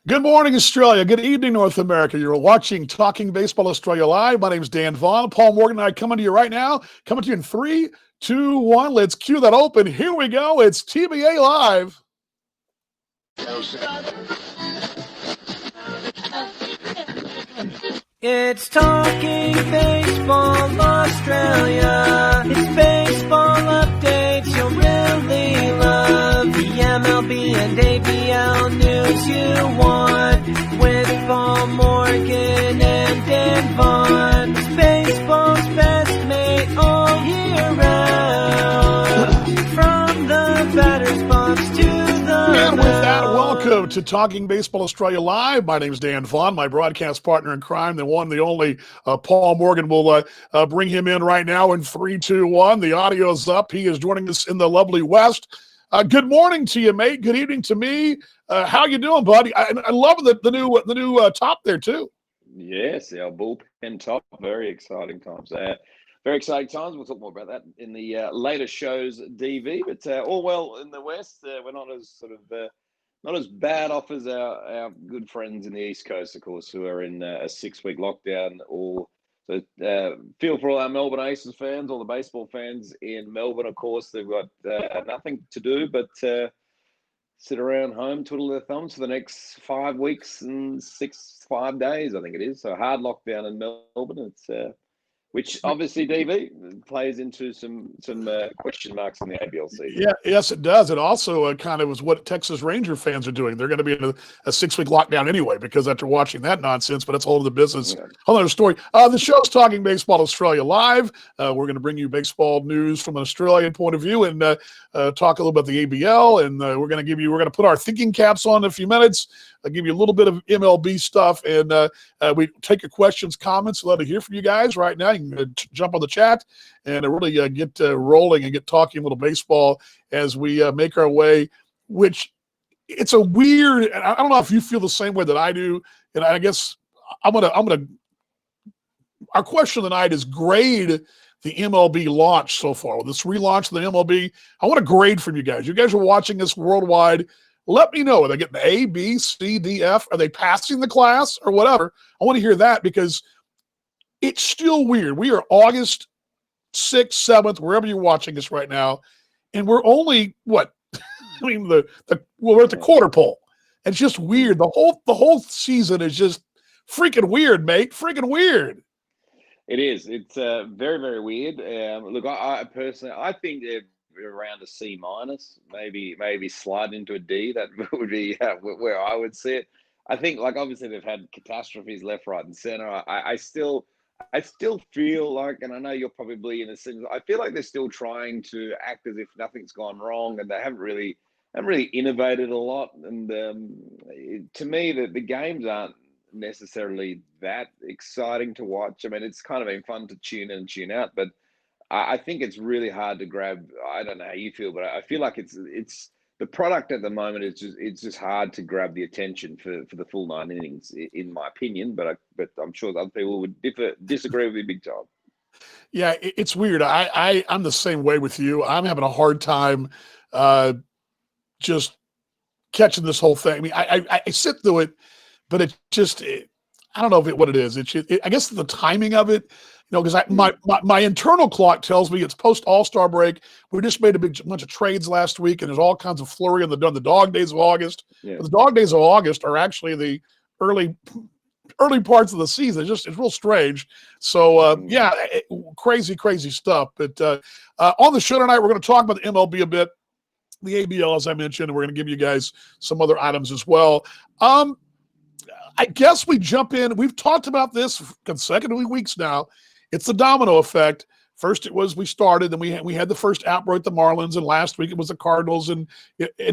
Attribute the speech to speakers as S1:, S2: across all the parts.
S1: Good morning, Australia. Good evening, North America. You're watching Talking Baseball Australia Live. My name is Dan Vaughan. Paul Morgan and I coming to you right now. Coming to you in 3, 2, 1. Let's cue that open. Here we go. It's TBA Live.
S2: It's Talking Baseball Australia. It's baseball updates you'll really love. The MLB and ABL news you want. With Paul Morgan and Dan Vaughan. It's baseball's best mate all year round. From the batter's box to the
S1: And with that,
S2: mound.
S1: welcome to Talking Baseball Australia Live. My name is Dan Vaughan, my broadcast partner in crime, the one, the only Paul Morgan. Will bring him in right now in 3, 2, 1. The audio's up. He is joining us in the lovely West. Good morning to you, mate. Good evening to me. How you doing, buddy? I love the new top there too.
S3: Yes, our bullpen top. Very exciting times. Very exciting times. We'll talk more about that in the later shows, DV. But all well in the West. We're not as not as bad off as our good friends in the East Coast, of course, who are in a 6-week lockdown. So feel for all our Melbourne Aces fans, all the baseball fans in Melbourne. Of course, they've got nothing to do but sit around home, twiddle their thumbs for the next 5 weeks and 5 days, I think it is. So hard lockdown in Melbourne. It's which obviously, DV, plays into some question marks in the ABL season.
S1: Yeah, yes, it does. It also kind of was what Texas Ranger fans are doing. They're going to be in a 6-week lockdown anyway because after watching that nonsense, but it's a whole other business, whole other story. The show's Talking Baseball Australia Live. We're going to bring you baseball news from an Australian point of view and talk a little about the ABL. And we're going to put our thinking caps on in a few minutes. I'll give you a little bit of MLB stuff, and we take your questions, comments. Love to hear from you guys right now. You can jump on the chat and really get rolling and get talking a little baseball as we make our way, which it's a weird, I don't know if you feel the same way that I do, and I guess our question tonight is grade the MLB launch so far. With this relaunch of the MLB, I want a grade from you guys. You guys are watching this worldwide. Let me know. Are they getting the A, B, C, D, F? Are they passing the class or whatever? I want to hear that because it's still weird. We are August 6th, 7th, wherever you're watching this right now, and we're only what? I mean, we're at the quarter pole. It's just weird. The whole season is just freaking weird, mate. Freaking weird.
S3: It is. It's very, very weird. Look, I personally, I think they're around a C minus, maybe slide into a D. That would be where I would see it. I think, like, obviously they've had catastrophes left, right, and center. I still feel like, and I know you're probably in a sense, I feel like they're still trying to act as if nothing's gone wrong, and they haven't really innovated a lot. And to me, the games aren't necessarily that exciting to watch. I mean, it's kind of been fun to tune in and tune out, but I think it's really hard to grab. I don't know how you feel, but I feel like it's the product at the moment. It's just hard to grab the attention for the full 9 innings, in my opinion. But I'm sure other people would disagree with me big time.
S1: Yeah, it's weird. I'm the same way with you. I'm having a hard time just catching this whole thing. I mean, I sit through it, but it just I don't know what it is. I guess the timing of it. Because my internal clock tells me it's post All-Star break. We just made a big bunch of trades last week, and there's all kinds of flurry on the dog days of August. Yeah. But the dog days of August are actually the early parts of the season. It's real strange. So crazy stuff. But on the show tonight, we're going to talk about the MLB a bit, the ABL, as I mentioned, and we're going to give you guys some other items as well. I guess we jump in. We've talked about this consecutively weeks now. It's the domino effect. First it was we started, then we had the first outbreak, the Marlins, and last week it was the Cardinals, and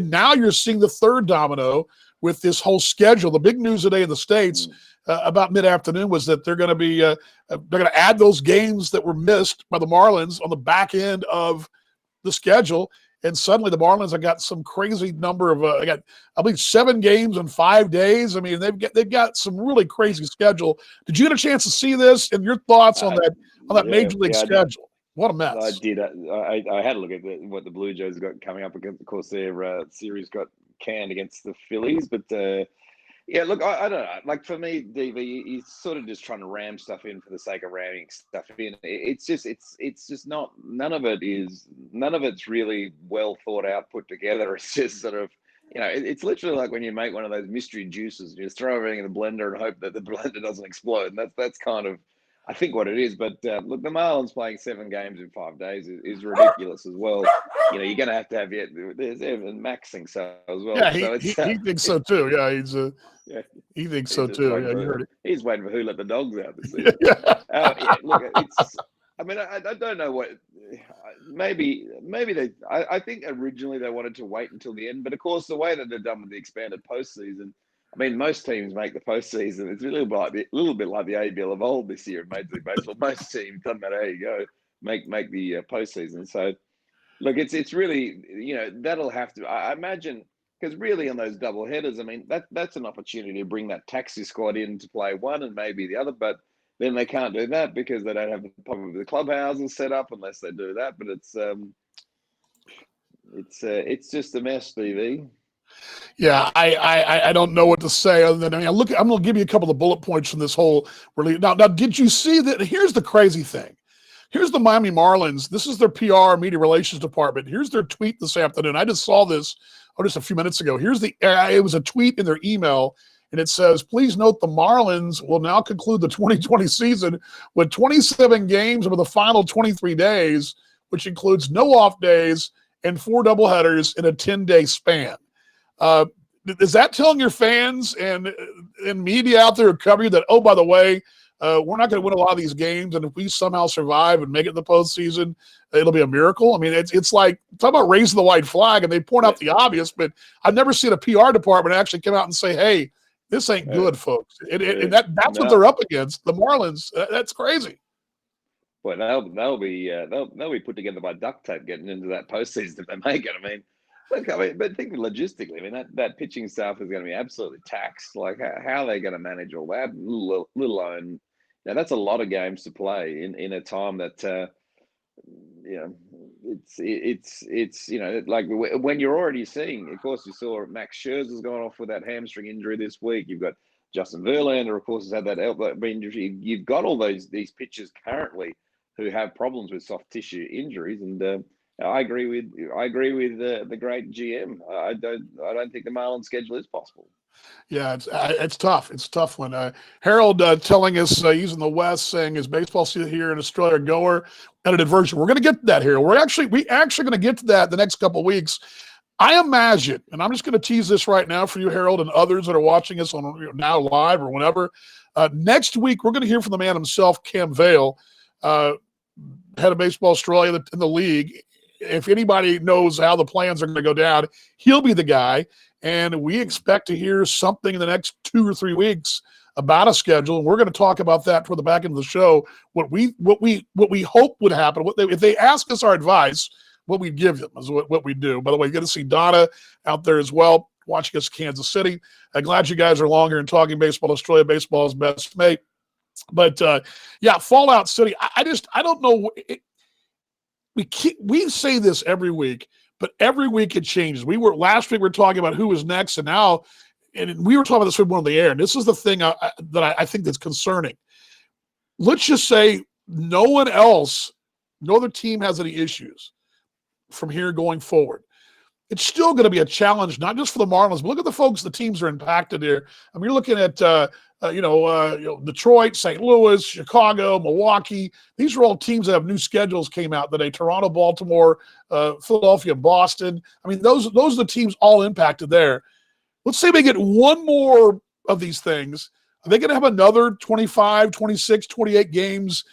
S1: now you're seeing the third domino with this whole schedule. The big news today in the States about mid-afternoon was that they're going to add those games that were missed by the Marlins on the back end of the schedule. And suddenly the Marlins have got some crazy number of I believe 7 games in 5 days. I mean, they've got some really crazy schedule. Did you get a chance to see this and your thoughts on that major league schedule? What a mess.
S3: I did. I had a look at what the Blue Jays got coming up. Of course, their series got canned against the Phillies, but Yeah, look, I don't know. Like for me, DV, he's sort of just trying to ram stuff in for the sake of ramming stuff in. It's just not. None of it's really well thought out, put together. It's just sort of, it's literally like when you make one of those mystery juices. You just throw everything in the blender and hope that the blender doesn't explode. And that's kind of, I think, what it is. But look, the Marlins playing 7 games in 5 days is ridiculous as well. You're going to have there's even Max thinks so as well.
S1: Yeah,
S3: So
S1: he thinks so too. Yeah,
S3: yeah.
S1: he thinks
S3: He's
S1: so
S3: just
S1: too.
S3: waiting
S1: Yeah, you
S3: for
S1: heard
S3: he's waiting for who let the dogs out this
S1: it.
S3: season.
S1: Yeah.
S3: Yeah, look, it's. I mean, I don't know what. Maybe they. I think originally they wanted to wait until the end, but of course the way that they've done with the expanded postseason. I mean, most teams make the postseason. It's a little bit like the ABL of old this year in Major League Baseball. Most teams, doesn't matter how you go, make the postseason. So look, it's really, that'll have to. I imagine, because really on those double headers, I mean that's an opportunity to bring that taxi squad in to play one and maybe the other, but then they can't do that because they don't have probably the clubhouses set up unless they do that. But it's just a mess, BV.
S1: Yeah, I don't know what to say other than, I mean, I'm going to give you a couple of bullet points from this whole release. Now, did you see that? Here's the crazy thing. Here's the Miami Marlins. This is their PR media relations department. Here's their tweet this afternoon. I just saw this just a few minutes ago. It was a tweet in their email, and it says, please note the Marlins will now conclude the 2020 season with 27 games over the final 23 days, which includes no off days and 4 doubleheaders in a 10-day span. Is that telling your fans and media out there who cover you that, oh, by the way, we're not going to win a lot of these games, and if we somehow survive and make it in the postseason, it'll be a miracle? I mean, it's like, talk about raising the white flag, and they point out the obvious, but I've never seen a PR department actually come out and say, hey, this ain't good, folks. And that's what they're up against, the Marlins. That's crazy.
S3: Well, they'll be put together by duct tape getting into that postseason if they make it. I mean, look, but think logistically. I mean, that pitching staff is going to be absolutely taxed. Like, how are they going to manage all that? Let alone, that's a lot of games to play in a time that, it's like when you're already seeing. Of course, you saw Max Scherzer's gone off with that hamstring injury this week. You've got Justin Verlander, of course, has had that elbow injury. You've got all these pitchers currently who have problems with soft tissue injuries, and I agree with the great GM. I don't think the Marlins schedule is possible.
S1: Yeah, it's tough. It's a tough one. Harold telling us he's in the West, saying his baseball season here in Australia goer edited version. We're going to get to that here. We actually going to get to that the next couple of weeks. I imagine, and I'm just going to tease this right now for you, Harold, and others that are watching us on now live or whenever. Next week, we're going to hear from the man himself, Cam Vale, head of Baseball Australia in the league. If anybody knows how the plans are going to go down, he'll be the guy. And we expect to hear something in the next 2 or 3 weeks about a schedule. And we're going to talk about that toward the back end of the show. What we hope would happen. If they ask us our advice, what we give them is what we do. By the way, you're going to see Donna out there as well, watching us in Kansas City. I'm glad you guys are along here and talking baseball. Australia baseball's best mate. But yeah, Fallout City. I don't know. We say this every week, but every week it changes. Last week we were talking about who was next, and now, and we were talking about this when we were on the air. And this is the thing that I think that's concerning. Let's just say no other team has any issues from here going forward. It's still going to be a challenge, not just for the Marlins, but look at the folks, the teams are impacted here. I mean, you're looking at Detroit, St. Louis, Chicago, Milwaukee. These are all teams that have new schedules came out today. Toronto, Baltimore, Philadelphia, Boston. I mean, those are the teams all impacted there. Let's say they get one more of these things. Are they going to have another 25, 26, 28 games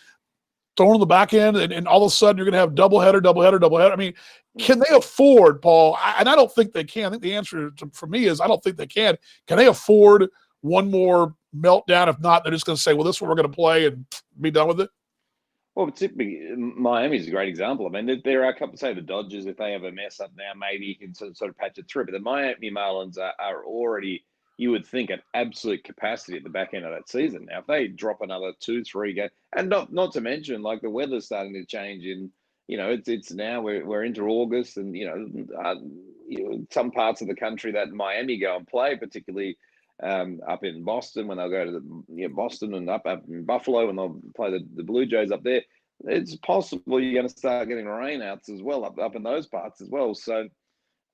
S1: thrown on the back end, and all of a sudden you're going to have doubleheader? I mean, can they afford, Paul? And I don't think they can. I think the answer for me is I don't think they can. Can they afford one more meltdown? If not, they're just going to say, well, this is what we're going to play and be done with it.
S3: Well, typically, Miami's a great example. I mean, there are a couple, say the Dodgers, if they have a mess up now, maybe you can sort of patch it through. But the Miami Marlins are already, you would think, at absolute capacity at the back end of that season. Now, if they drop another 2-3 games, and not to mention, like, the weather's starting to change it's now we're into August, and some parts of the country that Miami go and play, particularly up in Boston when they'll go to Boston, and up in Buffalo when they'll play the Blue Jays up there. It's possible you're going to start getting rainouts as well up in those parts as well. So,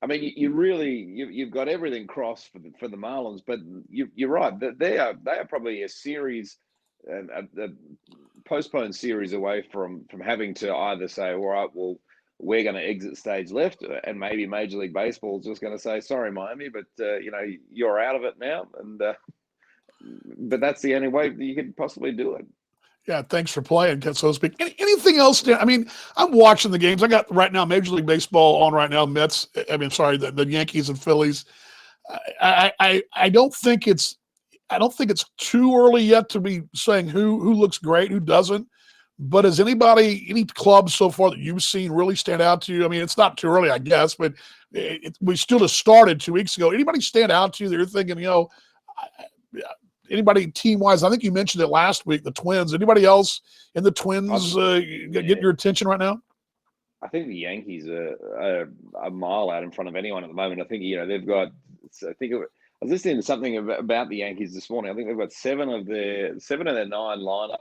S3: I mean, you've got everything crossed for the Marlins, but you're right. They are probably a series, a postponed series away from having to either say, all right, well, we're going to exit stage left, and maybe Major League Baseball is just going to say, sorry, Miami, but you're out of it now, and but that's the only way you could possibly do it.
S1: Yeah, thanks for playing, so to speak. Anything else? I mean, I'm watching the games. I got right now Major League Baseball on right now. Mets. I mean, sorry, the Yankees and Phillies. I don't think it's too early yet to be saying who looks great, who doesn't. But has any club so far that you've seen really stand out to you? I mean, it's not too early, I guess, but we still just started 2 weeks ago. Anybody stand out to you that you're thinking, anybody team-wise? I think you mentioned it last week, the Twins. Anybody else in the Twins getting your attention right now?
S3: I think the Yankees are a mile out in front of anyone at the moment. I think, they've got – I was listening to something about the Yankees this morning. I think they've got seven of their 9 lineup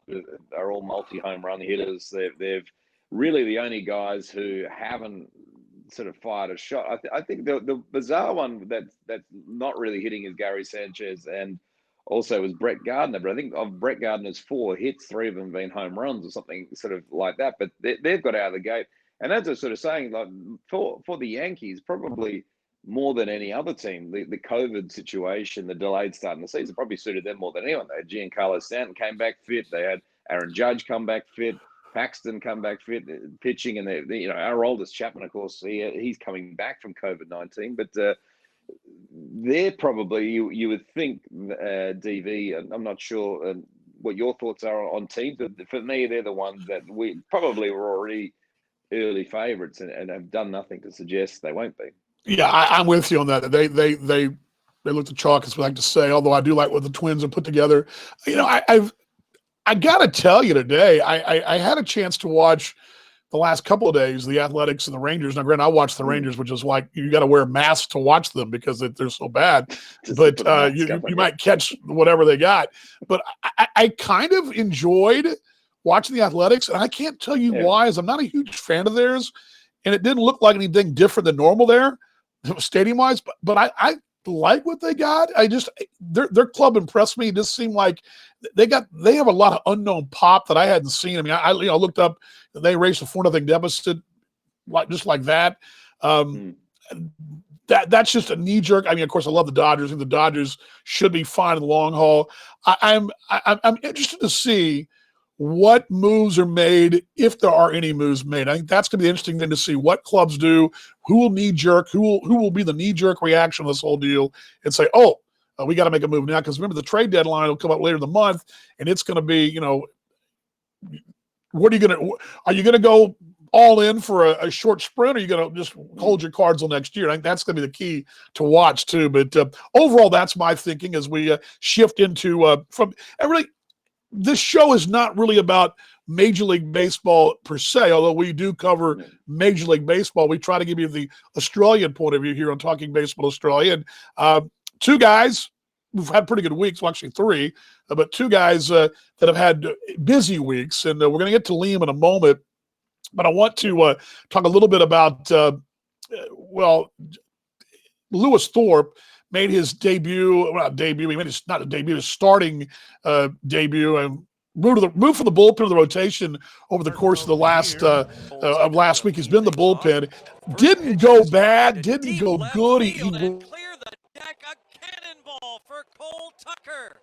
S3: are all multi-home run hitters. They've really the only guys who haven't sort of fired a shot. I think the bizarre one that's not really hitting is Gary Sanchez, and also was Brett Gardner. But I think of Brett Gardner's 4 hits, 3 of them being home runs or something sort of like that. But they've got out of the gate. And as I was sort of saying, like for the Yankees, probably more than any other team, the COVID situation, the delayed start in the season probably suited them more than anyone. They had Giancarlo Stanton came back fit. They had Aaron Judge come back fit. Paxton come back fit, pitching, and our oldest Chapman, of course, he's coming back from COVID-19. But they're probably you would think DV. I'm not sure what your thoughts are on teams, but for me, they're the ones that we probably were already early favourites and have done nothing to suggest they won't be.
S1: Yeah, I'm with you on that. They look the chalk, as we like to say. Although I do like what the Twins have put together. I got to tell you today, I had a chance to watch the last couple of days the Athletics and the Rangers. Now, granted, I watched the Rangers, which is like you got to wear masks to watch them because they're so bad. But you might catch whatever they got. But I kind of enjoyed watching the Athletics, and I can't tell you why, as I'm not a huge fan of theirs, and it didn't look like anything different than normal there. Stadium-wise, but I like what they got. Their club impressed me. It just seemed like they have a lot of unknown pop that I hadn't seen. I mean, I looked up, they raced a 4-0 deficit, like that. That's just a knee jerk. I mean, of course, I love the Dodgers, and the Dodgers should be fine in the long haul. I'm interested to see what moves are made, if there are any moves made. I think that's going to be interesting then to see what clubs do, who will knee jerk, who will be the knee jerk reaction to this whole deal and say, we got to make a move now. Because remember, the trade deadline will come up later in the month, and it's going to be, are you going to go all in for a short sprint, or are you going to just hold your cards till next year? I think that's going to be the key to watch too. But overall, that's my thinking as we shift into this show is not really about Major League Baseball per se, although we do cover Major League Baseball. We try to give you the Australian point of view here on Talking Baseball Australia. And 2 guys who've had pretty good weeks, well, actually 3, but 2 guys that have had busy weeks. And we're going to get to Liam in a moment. But I want to talk a little bit about, Lewis Thorpe made his debut. Well, not debut. He made his starting debut, and moved from the bullpen to the rotation over the course of the last week. He's been the bullpen. Didn't go bad. Didn't go good. He
S4: clear the deck. A cannonball for Cole Tucker.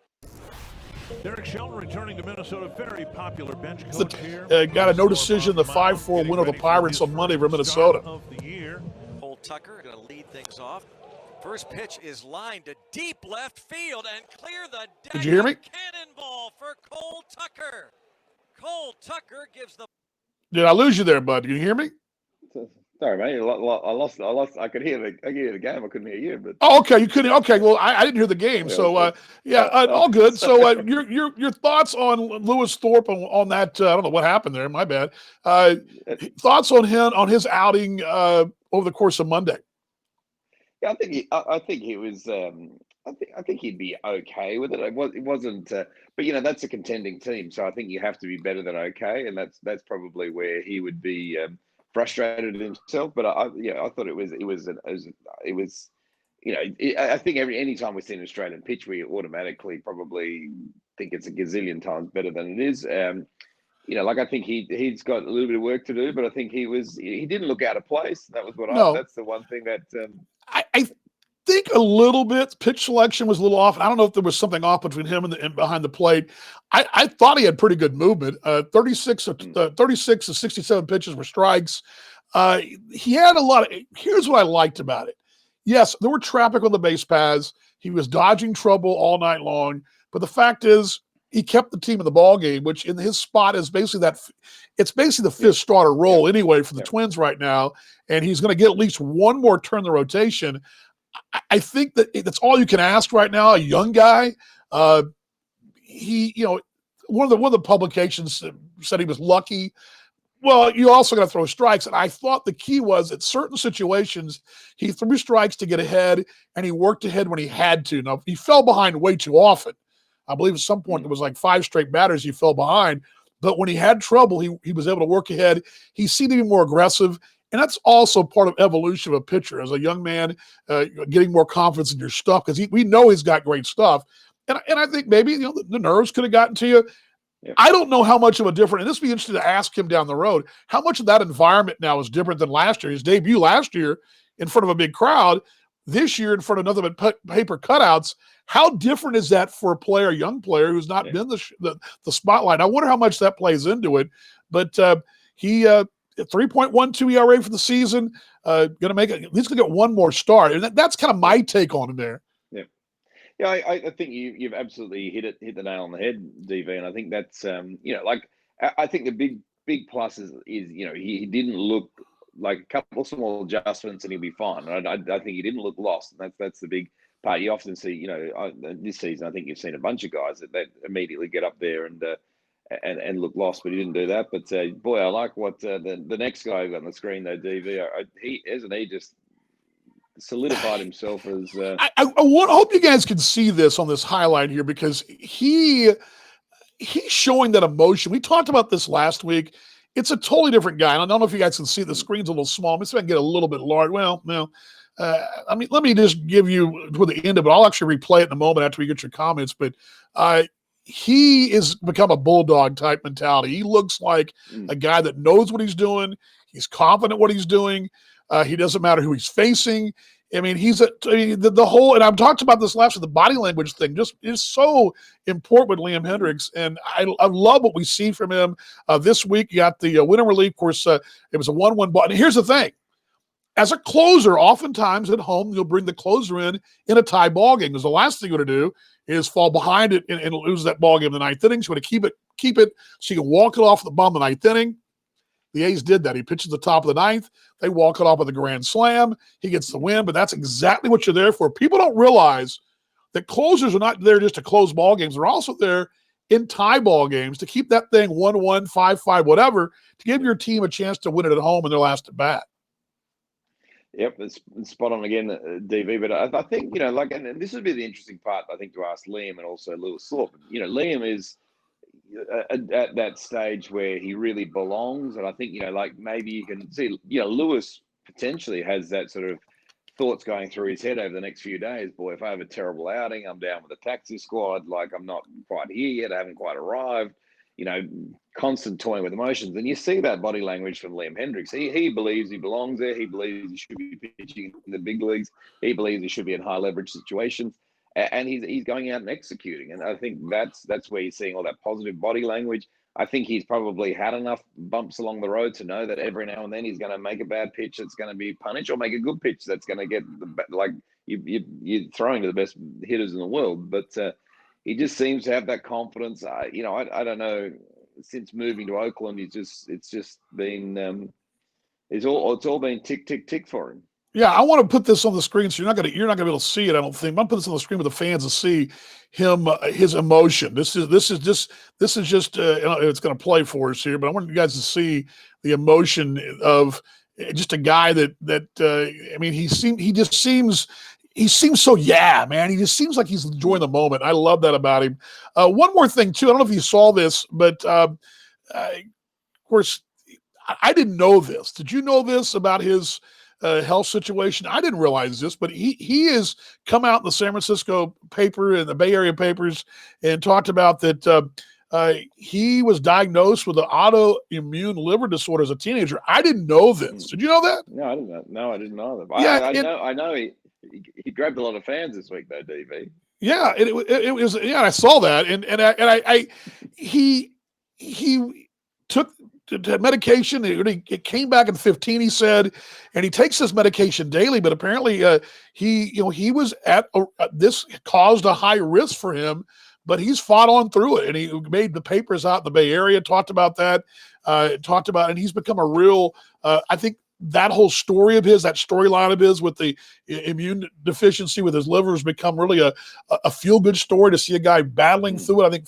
S5: Derek Shelton returning to Minnesota, very popular bench coach here.
S1: Got a no decision, the 5-4 win of the Pirates on Monday for Minnesota.
S4: Cole Tucker going to lead things off. First pitch is lined to deep left field and clear the deck.
S1: Did you hear me?
S4: Cannonball for Cole Tucker. Cole Tucker gives the.
S1: Did I lose you there, bud? Did you hear me?
S3: Sorry, man. I lost. I could hear the game. I couldn't hear you. But
S1: okay, you couldn't. Okay, well, I didn't hear the game, so all good. So your thoughts on Lewis Thorpe on that? I don't know what happened there. My bad. Thoughts on him on his outing over the course of Monday?
S3: Yeah, I think he was. I think he'd be okay with it. It wasn't, but that's a contending team, so I think you have to be better than okay, and that's probably where he would be frustrated himself. But I thought it was. I think any time we see an Australian pitch, we automatically probably think it's a gazillion times better than it is. I think he's got a little bit of work to do, but I think he didn't look out of place. That was
S1: No,
S3: that's the one thing that.
S1: I think a little bit pitch selection was a little off. I don't know if there was something off between him and behind the plate. I thought he had pretty good movement. 36 to 67 pitches were strikes. He had a lot of. Here's what I liked about it. Yes, there were traffic on the base paths. He was dodging trouble all night long. But the fact is, he kept the team in the ball game, which in his spot is basically it's basically the fifth starter role anyway for the Twins right now. And he's going to get at least one more turn in the rotation. I think that's all you can ask right now. A young guy, one of the publications said he was lucky. Well, you also got to throw strikes. And I thought the key was at certain situations, he threw strikes to get ahead, and he worked ahead when he had to. Now, he fell behind way too often. I believe at some point it was like 5 straight batters he fell behind. But when he had trouble, he was able to work ahead. He seemed to be more aggressive. And that's also part of evolution of a pitcher. As a young man, getting more confidence in your stuff, because we know he's got great stuff. And I think maybe the nerves could have gotten to you. I don't know how much of a different, and this would be interesting to ask him down the road, how much of that environment now is different than last year. His debut last year in front of a big crowd, this year in front of nothing but paper cutouts. How different is that for a young player who's not been the spotlight? I wonder how much that plays into it. But he 3.12 ERA for the season, going to make it. He's going to get one more start, and that's kind of my take on him there.
S3: Yeah, I think you've absolutely hit the nail on the head, DV, and I think that's I think the big plus is he didn't look like a couple of small adjustments and he'll be fine. I think he didn't look lost, and that's the big part. You often see this season I think you've seen a bunch of guys that immediately get up there and look lost, but he didn't do that. But boy, I like what the next guy on the screen though, DV. He just solidified himself as.
S1: I hope you guys can see this on this highlight here, because he's showing that emotion. We talked about this last week. It's a totally different guy. And I don't know if you guys can see the screen's a little small. Maybe I can get a little bit large. Well, no. Let me just give you toward the end of it. I'll actually replay it in a moment after we get your comments. But he has become a bulldog type mentality. He looks like a guy that knows what he's doing. He's confident what he's doing. He doesn't matter who he's facing. I mean, the whole, and I've talked about this last week, the body language thing just is so important with Liam Hendriks. And I love what we see from him. This week, you got the winner relief. Of course, it was a 1-1 ball. And here's the thing. As a closer, oftentimes at home, you'll bring the closer in a tie ball game, because the last thing you're going to do is fall behind it and lose that ball game in the ninth inning. So you want to keep it so you can walk it off the bottom of the ninth inning. The A's did that. He pitches the top of the ninth. They walk it off with a grand slam. He gets the win, but that's exactly what you're there for. People don't realize that closers are not there just to close ball games. They're also there in tie ball games to keep that thing 1-1, 5-5, whatever, to give your team a chance to win it at home in their last at bat.
S3: Yep, it's spot on again, DV. But I think, and this would be the interesting part, I think, to ask Liam and also Lewis Thorpe. Liam is at that stage where he really belongs. And I think, maybe you can see, Lewis potentially has that sort of thoughts going through his head over the next few days. Boy, if I have a terrible outing, I'm down with the taxi squad. I'm not quite here yet. I haven't quite arrived. Constant toying with emotions. And you see that body language from Liam Hendriks. He believes he belongs there. He believes he should be pitching in the big leagues. He believes he should be in high leverage situations. And he's going out and executing. And I think that's where you're seeing all that positive body language. I think he's probably had enough bumps along the road to know that every now and then he's going to make a bad pitch that's going to be punished, or make a good pitch that's going to get you're throwing to the best hitters in the world. But he just seems to have that confidence. I don't know. Since moving to Oakland, it's just been it's all been tick tick tick for him.
S1: Yeah, I want to put this on the screen, so you're not going to be able to see it. I don't think. I'm going to put this on the screen with the fans to see him, his emotion. This is just it's going to play for us here, but I want you guys to see the emotion of just a guy that he just seems. he seems so man. He just seems like he's enjoying the moment. I love that about him. One more thing too. I don't know if you saw this, but of course, I didn't know this. Did you know this about his health situation? I didn't realize this, but he has come out in the San Francisco paper and the Bay Area papers and talked about that he was diagnosed with an autoimmune liver disorder as a teenager. I didn't know this. Did you know that?
S3: No, I didn't know. No, I didn't know that.
S1: Yeah,
S3: I know he grabbed a lot of fans this week though, DV.
S1: Yeah, it was. Yeah, I saw that, and I he took medication. It came back in 15. He said, and he takes this medication daily. But apparently, he was at this caused a high risk for him. But he's fought on through it, and he made the papers out in the Bay Area. Talked about that. And he's become a real. I think that whole story of his, that storyline of his with the immune deficiency with his liver has become really a feel-good story to see a guy battling through it. I think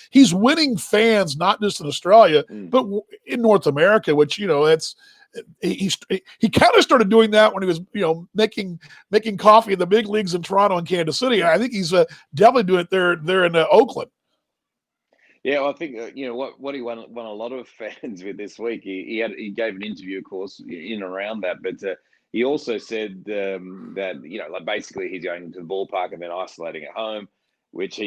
S1: he's winning fans, not just in Australia, but in North America, which, that's, he kind of started doing that when he was, making coffee in the big leagues in Toronto and Kansas City. And I think he's definitely doing it there in Oakland.
S3: Yeah, well, I think what he won a lot of fans with this week. He gave an interview, of course, in around that, but he also said that like basically he's going to the ballpark and then isolating at home, which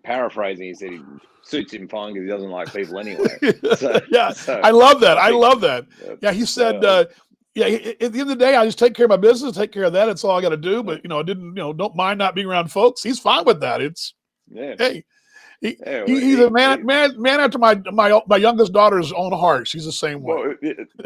S3: paraphrasing, he said he suits him fine because he doesn't like people anyway.
S1: I love that. I love that. Yeah, he said. At the end of the day, I just take care of my business, take care of that. It's all I got to do. But I didn't, don't mind not being around folks. He's fine with that. Hey. He's a man after my youngest daughter's own heart. She's the same way.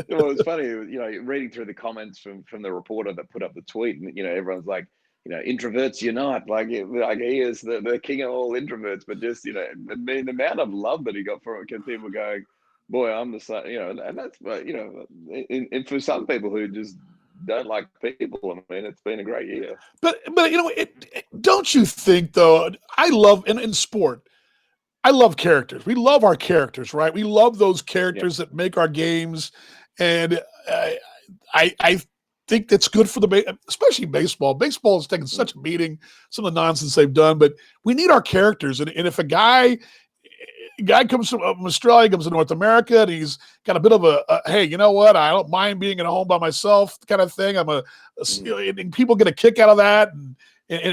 S3: Well, it's funny, reading through the comments from the reporter that put up the tweet, and everyone's like, introverts unite. Like he is the king of all introverts. But just the amount of love that he got from it, because people going, boy, I'm the same. And that's and for some people who just don't like people, I mean, it's been a great year.
S1: But don't you think though? I love in sport. I love characters. We love our characters, right? We love those characters that make our games, and I think that's good for especially baseball. Baseball has taken such a beating, some of the nonsense they've done, but we need our characters. And if a guy comes from Australia, comes to North America, and he's got a bit of a hey, you know what? I don't mind being at home by myself kind of thing. And people get a kick out of that, and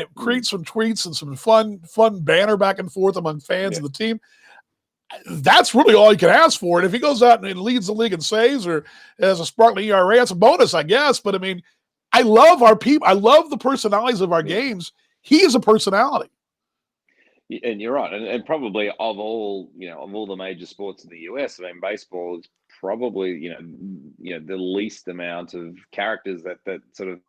S1: it creates some tweets and some fun banner back and forth among fans of the team. That's really all you can ask for. And if he goes out and leads the league in saves or has a sparkling ERA, that's a bonus, I guess. But I mean, I love our people. I love the personalities of our games. He is a personality.
S3: And you're right. And probably of all the major sports in the US, I mean, baseball is probably, the least amount of characters that sort of,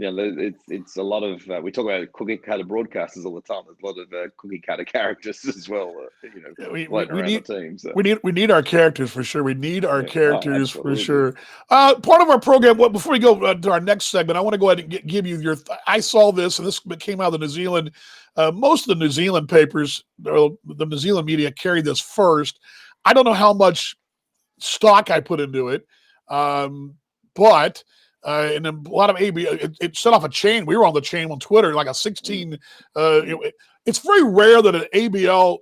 S3: it's a lot of we talk about cookie cutter broadcasters all the time. There's a lot of cookie cutter characters as well. Floating around the team. So.
S1: We need our characters for sure. We need our characters for sure. Part of our program. Well, before we go to our next segment, I want to go ahead and give you your. I saw this, and this came out of New Zealand. Most of the New Zealand papers, or the New Zealand media, carried this first. I don't know how much stock I put into it, but. And then a lot of it set off a chain. We were on the chain on Twitter, like a 16. It's very rare that an ABL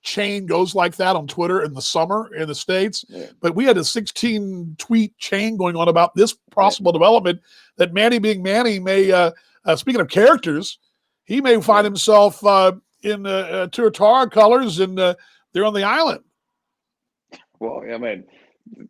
S1: chain goes like that on Twitter in the summer in the States. Yeah. But we had a 16 tweet chain going on about this possible development that Manny being Manny may, speaking of characters, he may find himself in Tuatara colors and they're on the island.
S3: Well, I mean,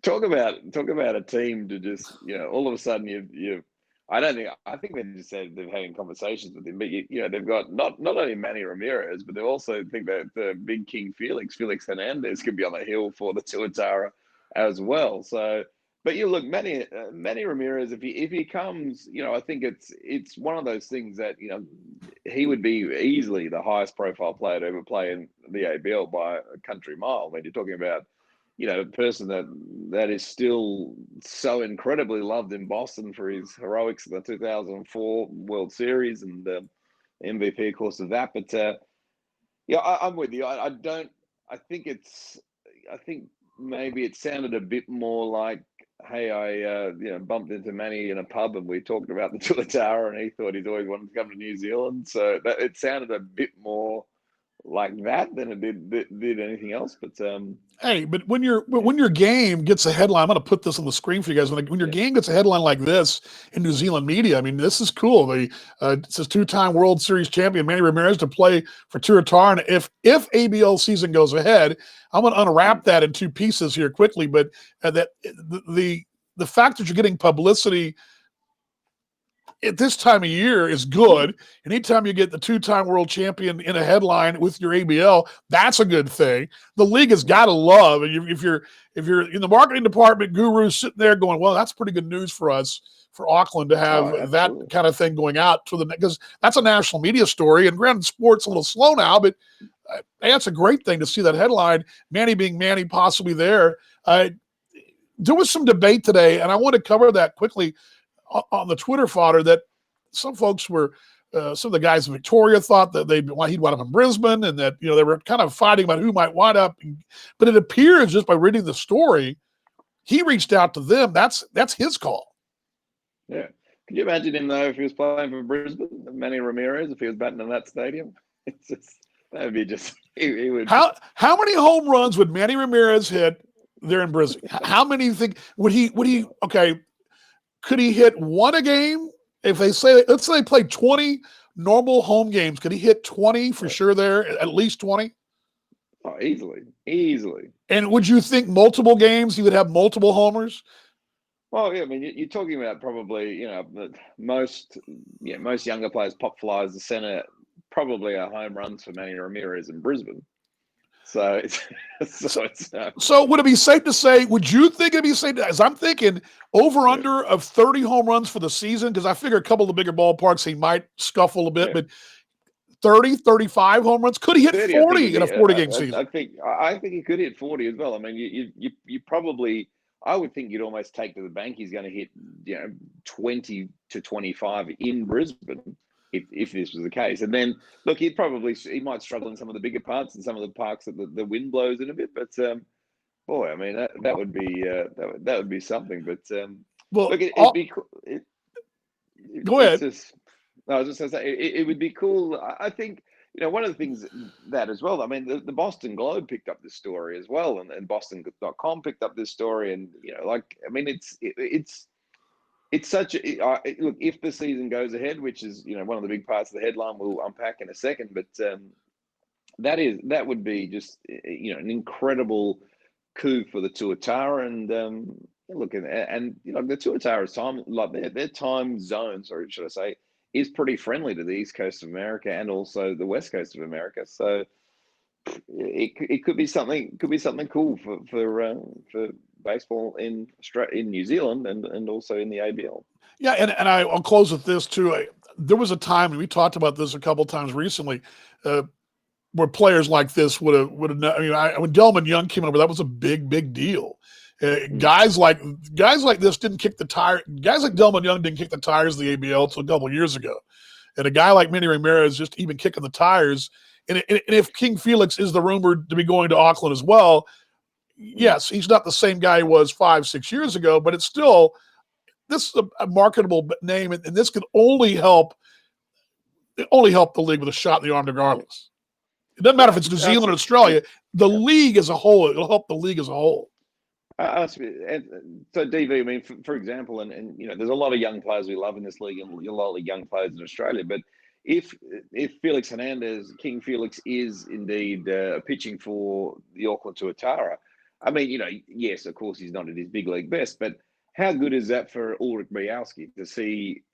S3: talk about a team to just all of a sudden you I think they just said they're having conversations with him, but they've got not only Manny Ramirez, but they also think that the big king Felix Hernandez could be on the hill for the Tuatara as well. So, but you look, Manny Ramirez, if he comes, I think it's one of those things that he would be easily the highest profile player to ever play in the ABL by a country mile. I mean, you're talking about a person that is still so incredibly loved in Boston for his heroics in the 2004 World Series and the MVP, of course, of that. But I'm with you. I think maybe it sounded a bit more like hey, I bumped into Manny in a pub and we talked about the Tuatara, and he thought he'd always wanted to come to New Zealand. So that it sounded a bit more like that than it did anything else. But
S1: Hey, but when your game gets a headline, I'm going to put this on the screen for you guys. When your game gets a headline like this in New Zealand media, I mean, this is cool. It says two-time World Series champion Manny Ramirez to play for Tuatara. And if ABL season goes ahead, I'm going to unwrap that in two pieces here quickly. But that the fact that you're getting publicity at this time of year is good. Anytime you get the two-time world champion in a headline with your ABL, that's a good thing. The league has got to love, and if you're in the marketing department, gurus sitting there going, well, that's pretty good news for us, for Auckland to have that kind of thing going out to the, because that's a national media story. And granted, sports a little slow now, but that's a great thing to see that headline. Manny being Manny, possibly there. There was some debate today, and I want to cover that quickly on the Twitter fodder, that some folks were, some of the guys in Victoria thought that he'd wind up in Brisbane, and that they were kind of fighting about who might wind up. But it appears, just by reading the story, he reached out to them. That's his call.
S3: Yeah. Could you imagine him though if he was playing for Brisbane, Manny Ramirez, if he was batting in that stadium? It's just that would be just he would.
S1: How many home runs would Manny Ramirez hit there in Brisbane? How many do you think would he? Okay. Could he hit one a game? If let's say they played 20 normal home games, could he hit 20 for sure there, at least 20?
S3: Oh, easily.
S1: And would you think multiple games he would have multiple homers?
S3: Well, yeah, I mean, you're talking about probably, most younger players pop flies the center, probably are home runs for Manny Ramirez in Brisbane. So
S1: would it be safe to say, would you think it'd be safe to, as I'm thinking, over under of 30 home runs for the season? Because I figure a couple of the bigger ballparks, he might scuffle a bit, but 30, 35 home runs? Could he hit 30, 40 in a 40-game season?
S3: I think he could hit 40 as well. I mean, you probably, I would think you'd almost take to the bank he's going to hit 20 to 25 in Brisbane. If this was the case, and then look, he might struggle in some of the bigger parts and some of the parks that the wind blows in a bit. But boy, I mean that would be something. But
S1: well,
S3: look, it'd be cool.
S1: Go ahead.
S3: I was just going to say it would be cool. I think one of the things that as well. I mean, the Boston Globe picked up this story as well, and Boston.com picked up this story, and it's such a look. If the season goes ahead, which is one of the big parts of the headline we'll unpack in a second, but that would be just an incredible coup for the Tuatara, and look, and the Tuatara's time, like their time zones, or should I say, is pretty friendly to the East Coast of America and also the West Coast of America. So it could be something cool for baseball in New Zealand and also in the ABL.
S1: Yeah, and I'll close with this too. There was a time, and we talked about this a couple of times recently, where players like this would have. When Delman Young came over, that was a big deal. Guys like this didn't kick the tire. Guys like Delman Young didn't kick the tires of the ABL until a couple of years ago, and a guy like Manny Ramirez just even kicking the tires. And if King Felix is the rumored to be going to Auckland as well, yes, he's not the same guy he was 5-6 years ago, but it's still, this is a marketable name, and this can only help the league with a shot in the arm regardless. It doesn't matter if it's New Zealand or Australia. The league as a whole, it'll help the league as a whole.
S3: So, DV, I mean, for example, and there's a lot of young players we love in this league, and a lot of young players in Australia, but if Felix Hernandez, King Felix, is indeed pitching for the Auckland Tuatara, I mean, yes, of course he's not at his big league best, but how good is that for Ulrich Bialski to see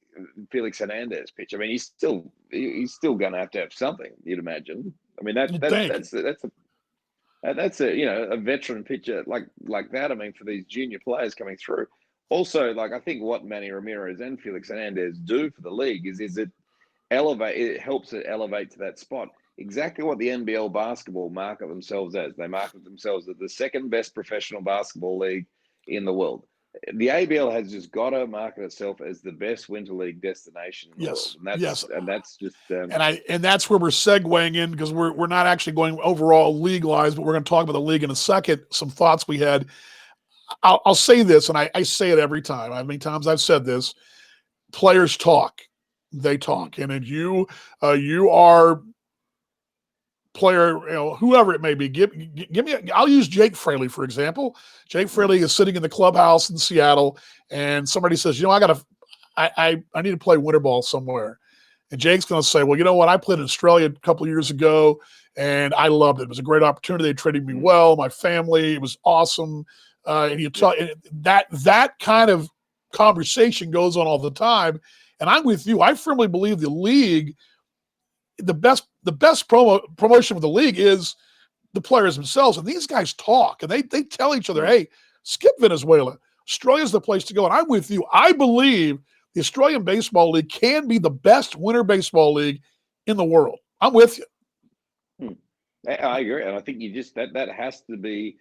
S3: Felix Hernandez pitch? I mean, he's still going to have something, you'd imagine. I mean, that's a veteran pitcher like that. I mean, for these junior players coming through. Also, I think what Manny Ramirez and Felix Hernandez do for the league is it helps it elevate to that spot. Exactly what the NBL basketball market themselves as. They market themselves as the second best professional basketball league in the world. The ABL has just got to market itself as the best winter league destination in the world. And that's just
S1: and that's where we're segueing in, because we're not actually going overall league-wise, but we're going to talk about the league in a second. Some thoughts we had. I'll say this, and I say it every time. How many times I've said this? Players talk, they talk, and then you are player, whoever it may be. Give me. I'll use Jake Fraley for example. Jake Fraley is sitting in the clubhouse in Seattle, and somebody says, I need to play winter ball somewhere, and Jake's going to say, well, you know what? I played in Australia a couple of years ago, and I loved it. It was a great opportunity. They treated me well, my family. It was awesome. And you talk that kind of conversation goes on all the time. And I'm with you. I firmly believe the league, the best promotion of the league is the players themselves. And these guys talk and they tell each other, hey, skip Venezuela. Australia's the place to go. And I'm with you. I believe the Australian Baseball League can be the best winter baseball league in the world. I'm with you.
S3: I agree. And I think you just that has to be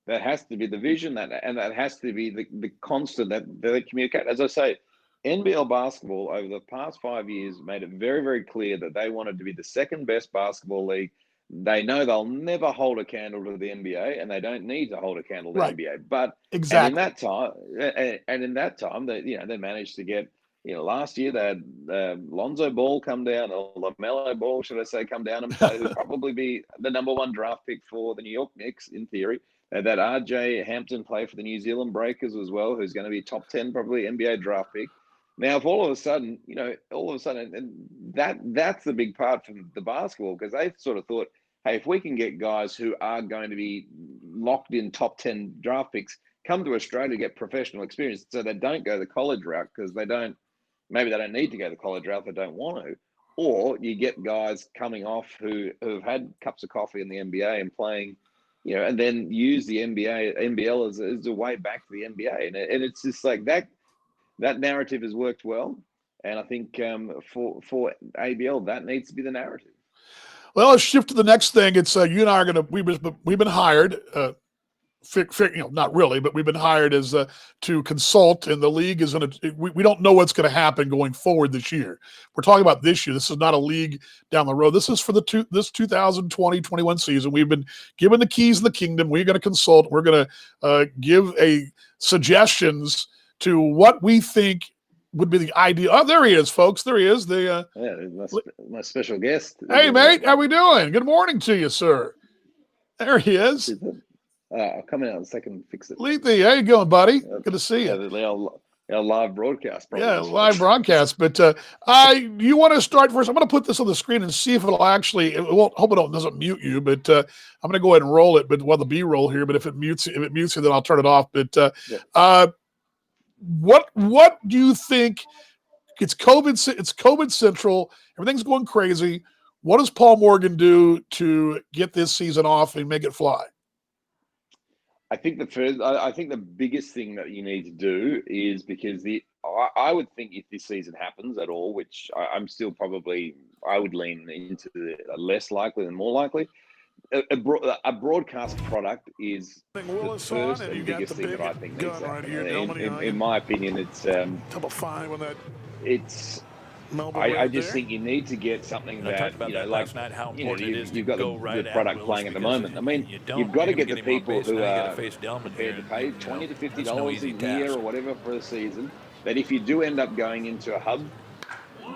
S3: the vision, and that has to be the constant that they communicate. As I say, NBL basketball over the past 5 years made it very, very clear that they wanted to be the second best basketball league. They know they'll never hold a candle to the NBA, and they don't need to hold a candle to the NBA. But
S1: exactly.
S3: And in that time, they managed to get. Last year they had Lonzo Ball come down, or LaMelo Ball, should I say, come down and play. Who'd probably be the number one draft pick for the New York Knicks in theory. That RJ Hampton play for the New Zealand Breakers as well, who's going to be top 10 probably NBA draft pick. Now, if all of a sudden, and that's the big part for the basketball, because they sort of thought, hey, if we can get guys who are going to be locked in top 10 draft picks come to Australia to get professional experience, so they don't go the college route because maybe they don't need to go the college route, they don't want to, or you get guys coming off who've had cups of coffee in the NBA and playing, and then use the NBL as a way back to the NBA, and it's just like that narrative has worked well, and I think for ABL that needs to be the narrative.
S1: Well, let's shift to the next thing. It's you and I are going to we've been hired. Not really, but we've been hired as to consult, and the league is we don't know what's going to happen going forward this year. We're talking about this year. This is not a league down the road. This is for this 2020-21 season. We've been given the keys of the kingdom. We're going to consult. We're going to give suggestions to what we think would be the ideal. Oh, there he is, folks. There he is.
S3: My special guest.
S1: Hey, mate, how we doing? Good morning to you, sir. There he is.
S3: I'll come out in a second and fix it.
S1: Lethe, how you going, buddy? Good to see you.
S3: Our live broadcast.
S1: Live broadcast. But you want to start first? I'm going to put this on the screen and see if it'll actually. It won't. Hope it doesn't mute you. But I'm going to go ahead and roll it. But the B-roll here. But if it mutes you, then I'll turn it off. But what do you think? It's COVID central. Everything's going crazy. What does Paul Morgan do to get this season off and make it fly?
S3: I think the biggest thing that you need to do is, because I would think if this season happens at all, which I'm still I would lean into the less likely than more likely. A broadcast product is the first and biggest thing that I think needs to happen. In my opinion, I just think you need to get something that, you've got the product playing at the moment. I mean, you've got to get the people who are prepared to pay $20 to $50 a year or whatever for a season, that if you do end up going into a hub,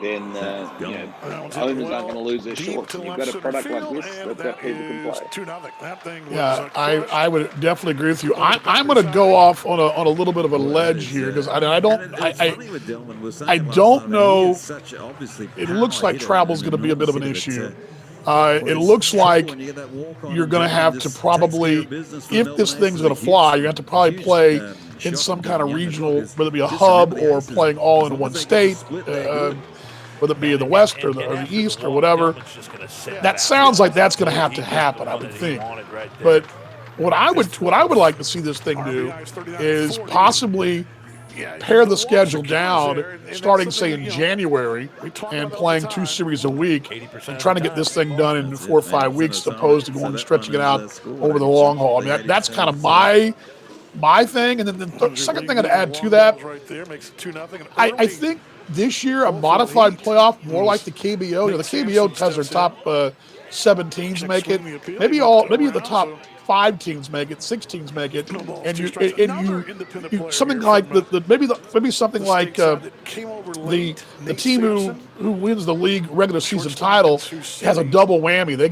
S3: then owners aren't going to lose their shorts. And you've got a product like this that people can play.
S1: Yeah, I would definitely agree with you. I'm going to go off on a little bit of a ledge here, because I don't know. It looks like travel is going to be a bit of an issue. It looks like you're going to have to probably, if this thing's going to fly, you have to probably play in some kind of regional, whether it be a hub or playing all in one state, whether it be in the West or the East or whatever. That sounds like that's going to happen, I would think. But what I would like to see this thing do is possibly pare the schedule down, starting, say, in January, and playing 2 series a week, and trying to get this thing done in 4 or 5 weeks, as opposed to going and stretching it out over the long haul. I mean, that's kind of my thing. And then the second thing I'd add to that, I think this year a modified playoff, more like the KBO. The KBO has their top 17s make it. Maybe the top 5 teams make it, 6 teams make it,
S5: Snowballs,
S1: and
S5: 2
S1: you
S5: strikes.
S1: and
S5: Another
S1: you,
S5: independent
S1: you
S5: player
S1: something
S5: here
S1: like
S5: from,
S1: maybe something
S5: the
S1: like
S5: stateside that came over
S1: the
S5: late,
S1: the
S5: Nate
S1: team
S5: Sampson.
S1: who wins the league regular season
S5: Shortstop in
S1: title
S5: Sioux
S1: has a
S5: City.
S1: double whammy. They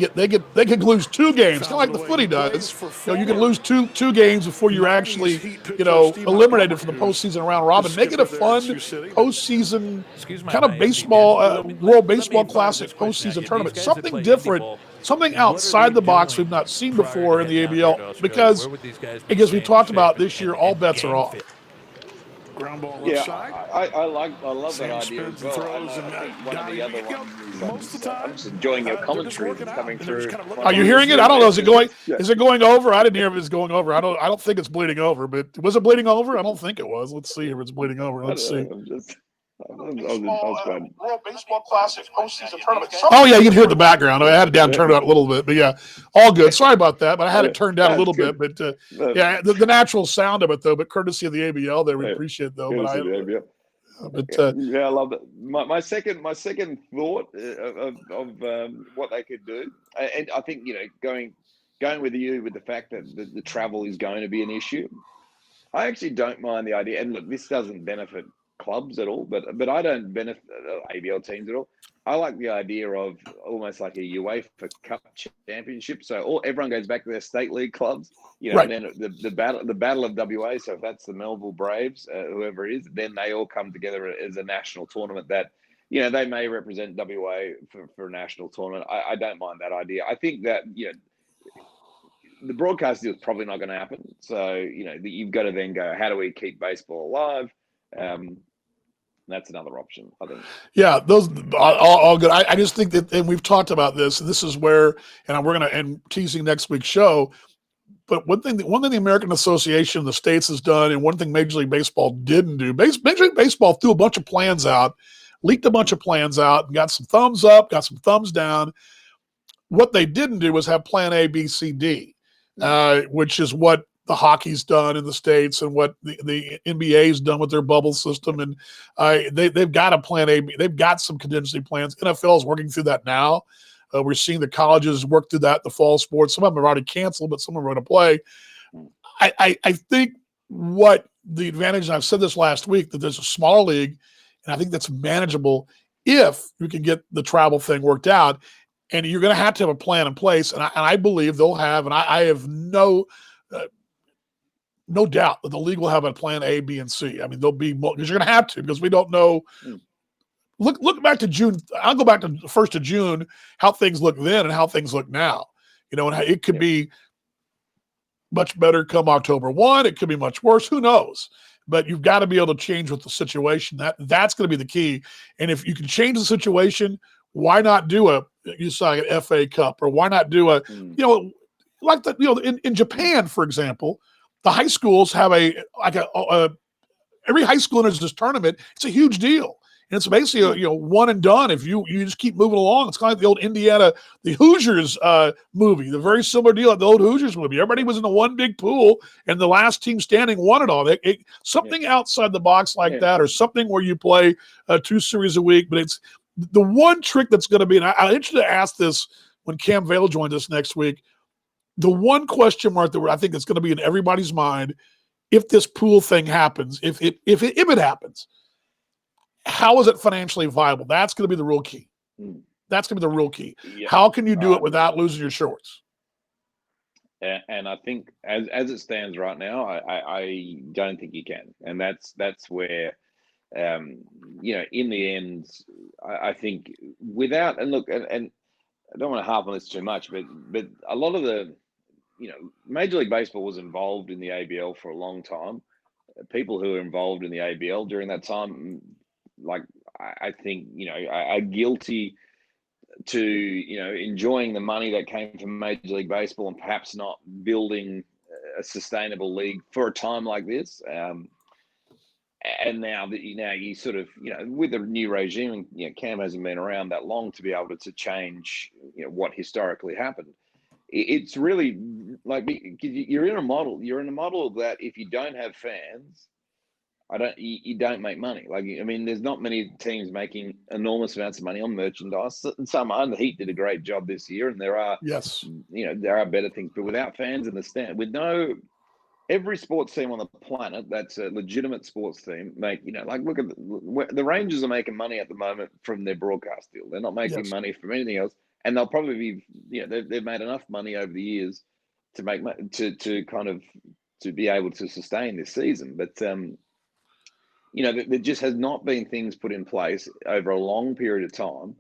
S1: could lose 2 games, kind of
S5: Fouls
S1: like
S5: it
S1: the
S5: away.
S1: footy
S5: He plays
S1: does.
S5: for
S1: You know, you can
S5: former
S1: lose two games before you're
S5: 90s
S1: actually
S5: Heat pitcher Steve
S1: eliminated
S5: Montgomery,
S1: from the
S5: who's
S1: postseason round
S5: the
S1: robin. Make it
S5: skipper
S1: a
S5: there in
S1: fun
S5: Sioux City.
S1: postseason
S6: Excuse my
S1: kind of
S6: IMDb.
S1: baseball, World
S6: Let me
S1: Baseball
S6: fire this
S1: Classic
S6: question at you.
S1: postseason
S6: These
S1: tournament,
S6: guys that
S1: something
S6: play indie
S1: different,
S6: ball,
S1: something
S6: what are
S1: outside
S6: they
S1: the box
S6: doing
S1: we've not seen
S6: prior to
S1: before in the
S6: heading out there
S1: ABL,
S6: to Australia? Where
S1: because
S6: would these guys be
S1: we
S6: staying in
S1: talked
S6: shape
S1: about this year, all
S6: and
S1: bets are
S6: game
S1: off.
S6: fit?
S5: Ground ball left
S3: Yeah,
S5: side.
S3: I love that
S5: Sam
S3: idea
S5: spins
S3: as well.
S5: and throws,
S3: And
S5: and
S3: I think one of
S5: Dottie,
S3: the other
S5: you know,
S3: ones
S5: most of the
S3: I'm
S5: time,
S3: just enjoying your
S5: they're just
S3: commentary
S5: working
S3: that's
S5: out,
S3: coming
S5: and they're just
S3: through.
S5: kind of
S1: Are
S5: letting
S1: you
S5: it
S1: hearing it?
S5: loose.
S1: I don't know. Is it going?
S3: Yeah.
S1: Is it going over? I didn't hear if it's going over. I don't think it's bleeding over. But was it bleeding over? I don't think it was. Let's see if it's bleeding over. Let's see.
S3: I was glad.
S1: World Baseball Classic postseason tournament. Oh yeah, you can hear it in the background. I had it down, turned it out a little bit, but yeah, all good. Sorry about that, but I had it turned down a little bit. But yeah, the natural sound of it though, but courtesy of the ABL, there we appreciate it, though. But
S3: yeah, I love that. My second thought of what they could do, and I think going with you with the fact that the travel is going to be an issue. I actually don't mind the idea, and look, this doesn't benefit clubs at all, but I don't benefit ABL teams at all. I like the idea of almost like a UEFA Cup championship, so everyone goes back to their state league clubs,
S1: right.
S3: and then the battle of WA. So if that's the Melville Braves, whoever it is, then they all come together as a national tournament that. They may represent WA for a national tournament. I don't mind that idea. I think that the broadcast deal is probably not going to happen. So, you've got to then go, how do we keep baseball alive? That's another option, I think.
S1: Yeah, those all good. I just think that, and we've talked about this, and this is where, and we're going to end teasing next week's show. But one thing the American Association of the States has done, and one thing Major League Baseball didn't do, Major League Baseball threw a bunch of plans out, leaked a bunch of plans out, and got some thumbs up, got some thumbs down. What they didn't do was have plan A, B, C, D, which is what the hockey's done in the States and what the NBA's done with their bubble system. And they've got a plan A, B. They've got some contingency plans. NFL is working through that now. We're seeing the colleges work through that, the fall sports. Some of them are already canceled, but some are going to play. I think what the advantage, and I've said this last week, that there's a smaller league, and I think that's manageable if you can get the travel thing worked out. And you're going to have a plan in place. And I believe they'll have, and I have no doubt that the league will have a plan A, B, and C. I mean, they'll be, because you're going to have to, because we don't know. Look back to June. I'll go back to the 1st of June, how things look then and how things look now. And it could be much better come October 1. It could be much worse. Who knows? But you've got to be able to change with the situation. That's going to be the key. And if you can change the situation, why not do an FA Cup, or why not do like in Japan, for example, the high schools have every high school enters this tournament. It's a huge deal. And it's basically one and done. If you just keep moving along, it's kind of like the old the Hoosiers movie, the very similar deal like the old Hoosiers movie. Everybody was in the one big pool, and the last team standing won it all. Something outside the box like that, or something where you play 2 series a week. But it's the one trick that's going to be, and I'm interested to ask this when Cam Vale joins us next week. The one question mark that I think is going to be in everybody's mind, if this pool thing happens, if it happens, how is it financially viable? That's going to be the real key. That's going to be the real key. Yeah. How can you do it without losing your shorts?
S3: And I think as it stands right now, I don't think you can. And that's where, in the end, I think without, and look, and I don't want to harp on this too much, but a lot of the, Major League Baseball was involved in the ABL for a long time. People who were involved in the ABL during that time, I think, are guilty to, enjoying the money that came from Major League Baseball and perhaps not building a sustainable league for a time like this. And now that you sort of, with the new regime, Cam hasn't been around that long to be able to change, what historically happened. It's really like you're in a model. You're in a model that if you don't have fans, you don't make money. Like, I mean, there's not many teams making enormous amounts of money on merchandise. Some are. The Heat did a great job this year, and there are,
S1: Yes.
S3: there are better things. But without fans in the stand, with no every sports team on the planet that's a legitimate sports team like look at the Rangers are making money at the moment from their broadcast deal. They're not making
S1: Yes.
S3: money from anything else, and they'll probably be they've made enough money over the years to make to kind of to be able to sustain this season. But there just has not been things put in place over a long period of time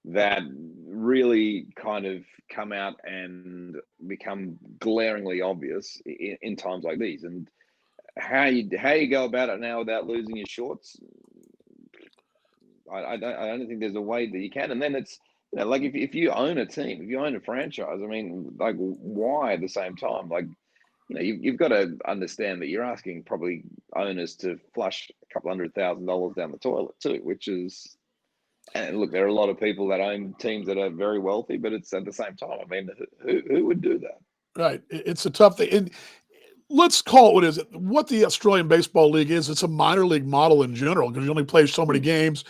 S3: that really kind of come out and become glaringly obvious in times like these. And how you go about it now without losing your shorts, I don't think there's a way that you can. And then it's like if you own a team, if you own a franchise, I mean, like, why at the same time, like, you've got to understand that you're asking probably owners to flush a couple $100,000 down the toilet too, which is, and look, there are a lot of people that own teams that are very wealthy, but it's at the same time, I mean, who would do that?
S1: Right. It's a tough thing. And let's call it what is it. What the Australian Baseball League is, it's a minor league model in general because you only play so many games.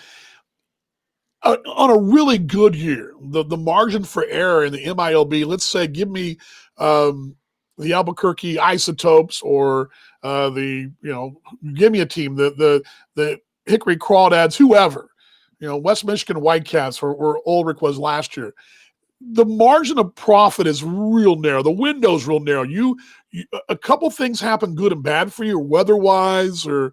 S1: On a really good year, the margin for error in the MILB, let's say, give me the Albuquerque Isotopes or give me a team, the Hickory Crawdads, whoever, West Michigan Whitecaps, where Ulrich was last year. The margin of profit is real narrow. The window's real narrow. A couple things happen good and bad for you, weather-wise or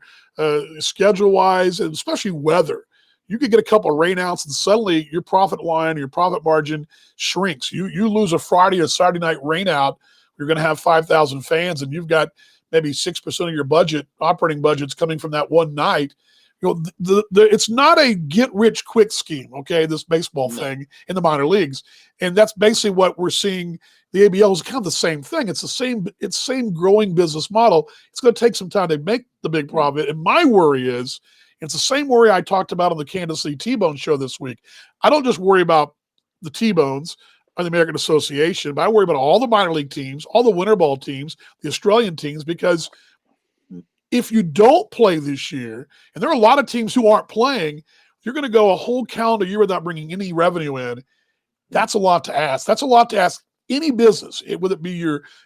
S1: schedule-wise, and especially weather. You could get a couple of rainouts and suddenly your profit line, your profit margin shrinks. You lose a Friday or Saturday night rainout, you're going to have 5,000 fans and you've got maybe 6% of your budget, operating budgets coming from that one night. It's not a get-rich-quick scheme, okay, this baseball thing in the minor leagues. And that's basically what we're seeing. The ABL is kind of the same thing. It's the same growing business model. It's going to take some time to make the big profit. And my worry is, it's the same worry I talked about on the Kansas City T-Bone show this week. I don't just worry about the T-Bones or the American Association, but I worry about all the minor league teams, all the winter ball teams, the Australian teams, because if you don't play this year, and there are a lot of teams who aren't playing, you're going to go a whole calendar year without bringing any revenue in. That's a lot to ask. That's a lot to ask any business, whether it be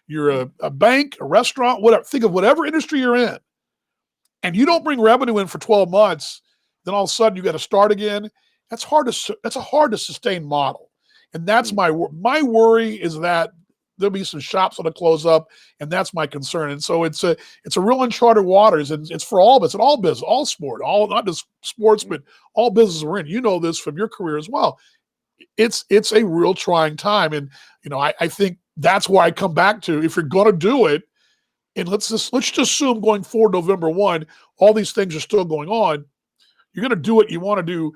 S1: you're a bank, a restaurant, whatever. Think of whatever industry you're in, and you don't bring revenue in for 12 months, then all of a sudden you got to start again. That's a hard to sustain model, and that's my worry is that there'll be some shops that'll close up, and that's my concern. And so it's a real uncharted waters, and it's for all of us, and all business, all sport, not just sports, but all business we're in. You know this from your career as well. It's a real trying time, and I think that's why I come back to, if you're going to do it, and let's just assume going forward November 1, all these things are still going on. You're going to do what you want to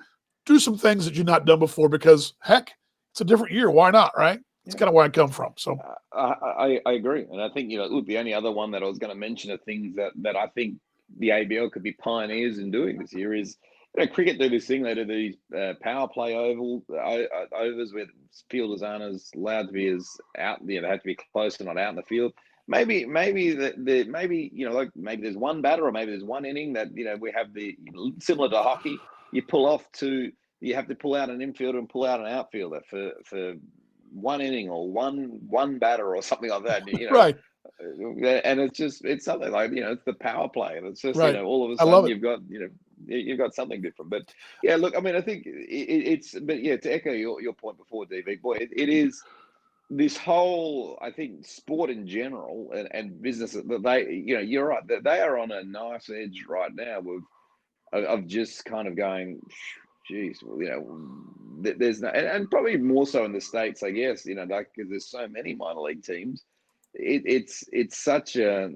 S1: do some things that you've not done before, because heck, it's a different year. Why not, right? It's kind of where I come from. So
S3: I agree. And I think, the only other one that I was going to mention of things that I think the ABL could be pioneers in doing this year is, cricket do this thing. They do these power play overs where fielders aren't as allowed to be as out. They have to be close and not out in the field. Maybe there's one batter, or maybe there's one inning that we have similar to hockey. You have to pull out an infielder and pull out an outfielder for one inning or one batter or something like that.
S1: Right.
S3: And it's something like it's the power play, and it's just
S1: right.
S3: All of a sudden you've got something different. But yeah, look, I mean, I think to echo your point before, DV, boy, it is. This whole, I think, sport in general and business, you're right, that they are on a nice edge right now of just kind of going, geez, there's no, and probably more so in the States, I guess, because there's so many minor league teams. It's such a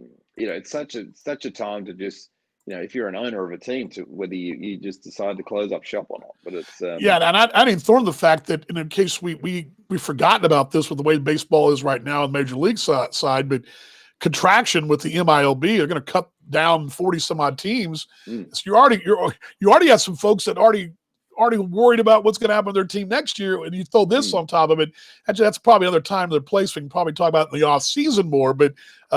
S3: time to just, if you're an owner of a team, to whether you just decide to close up shop or not. But it's
S1: and I didn't throw in the fact that, in case we've forgotten about this with the way baseball is right now on the major league side, but contraction with the MILB, they're going to cut down 40 some odd teams. So you already have some folks that already already worried about what's going to happen with their team next year, and you throw this on top of it. Actually, that's probably another time, another place we can probably talk about in the off season more. But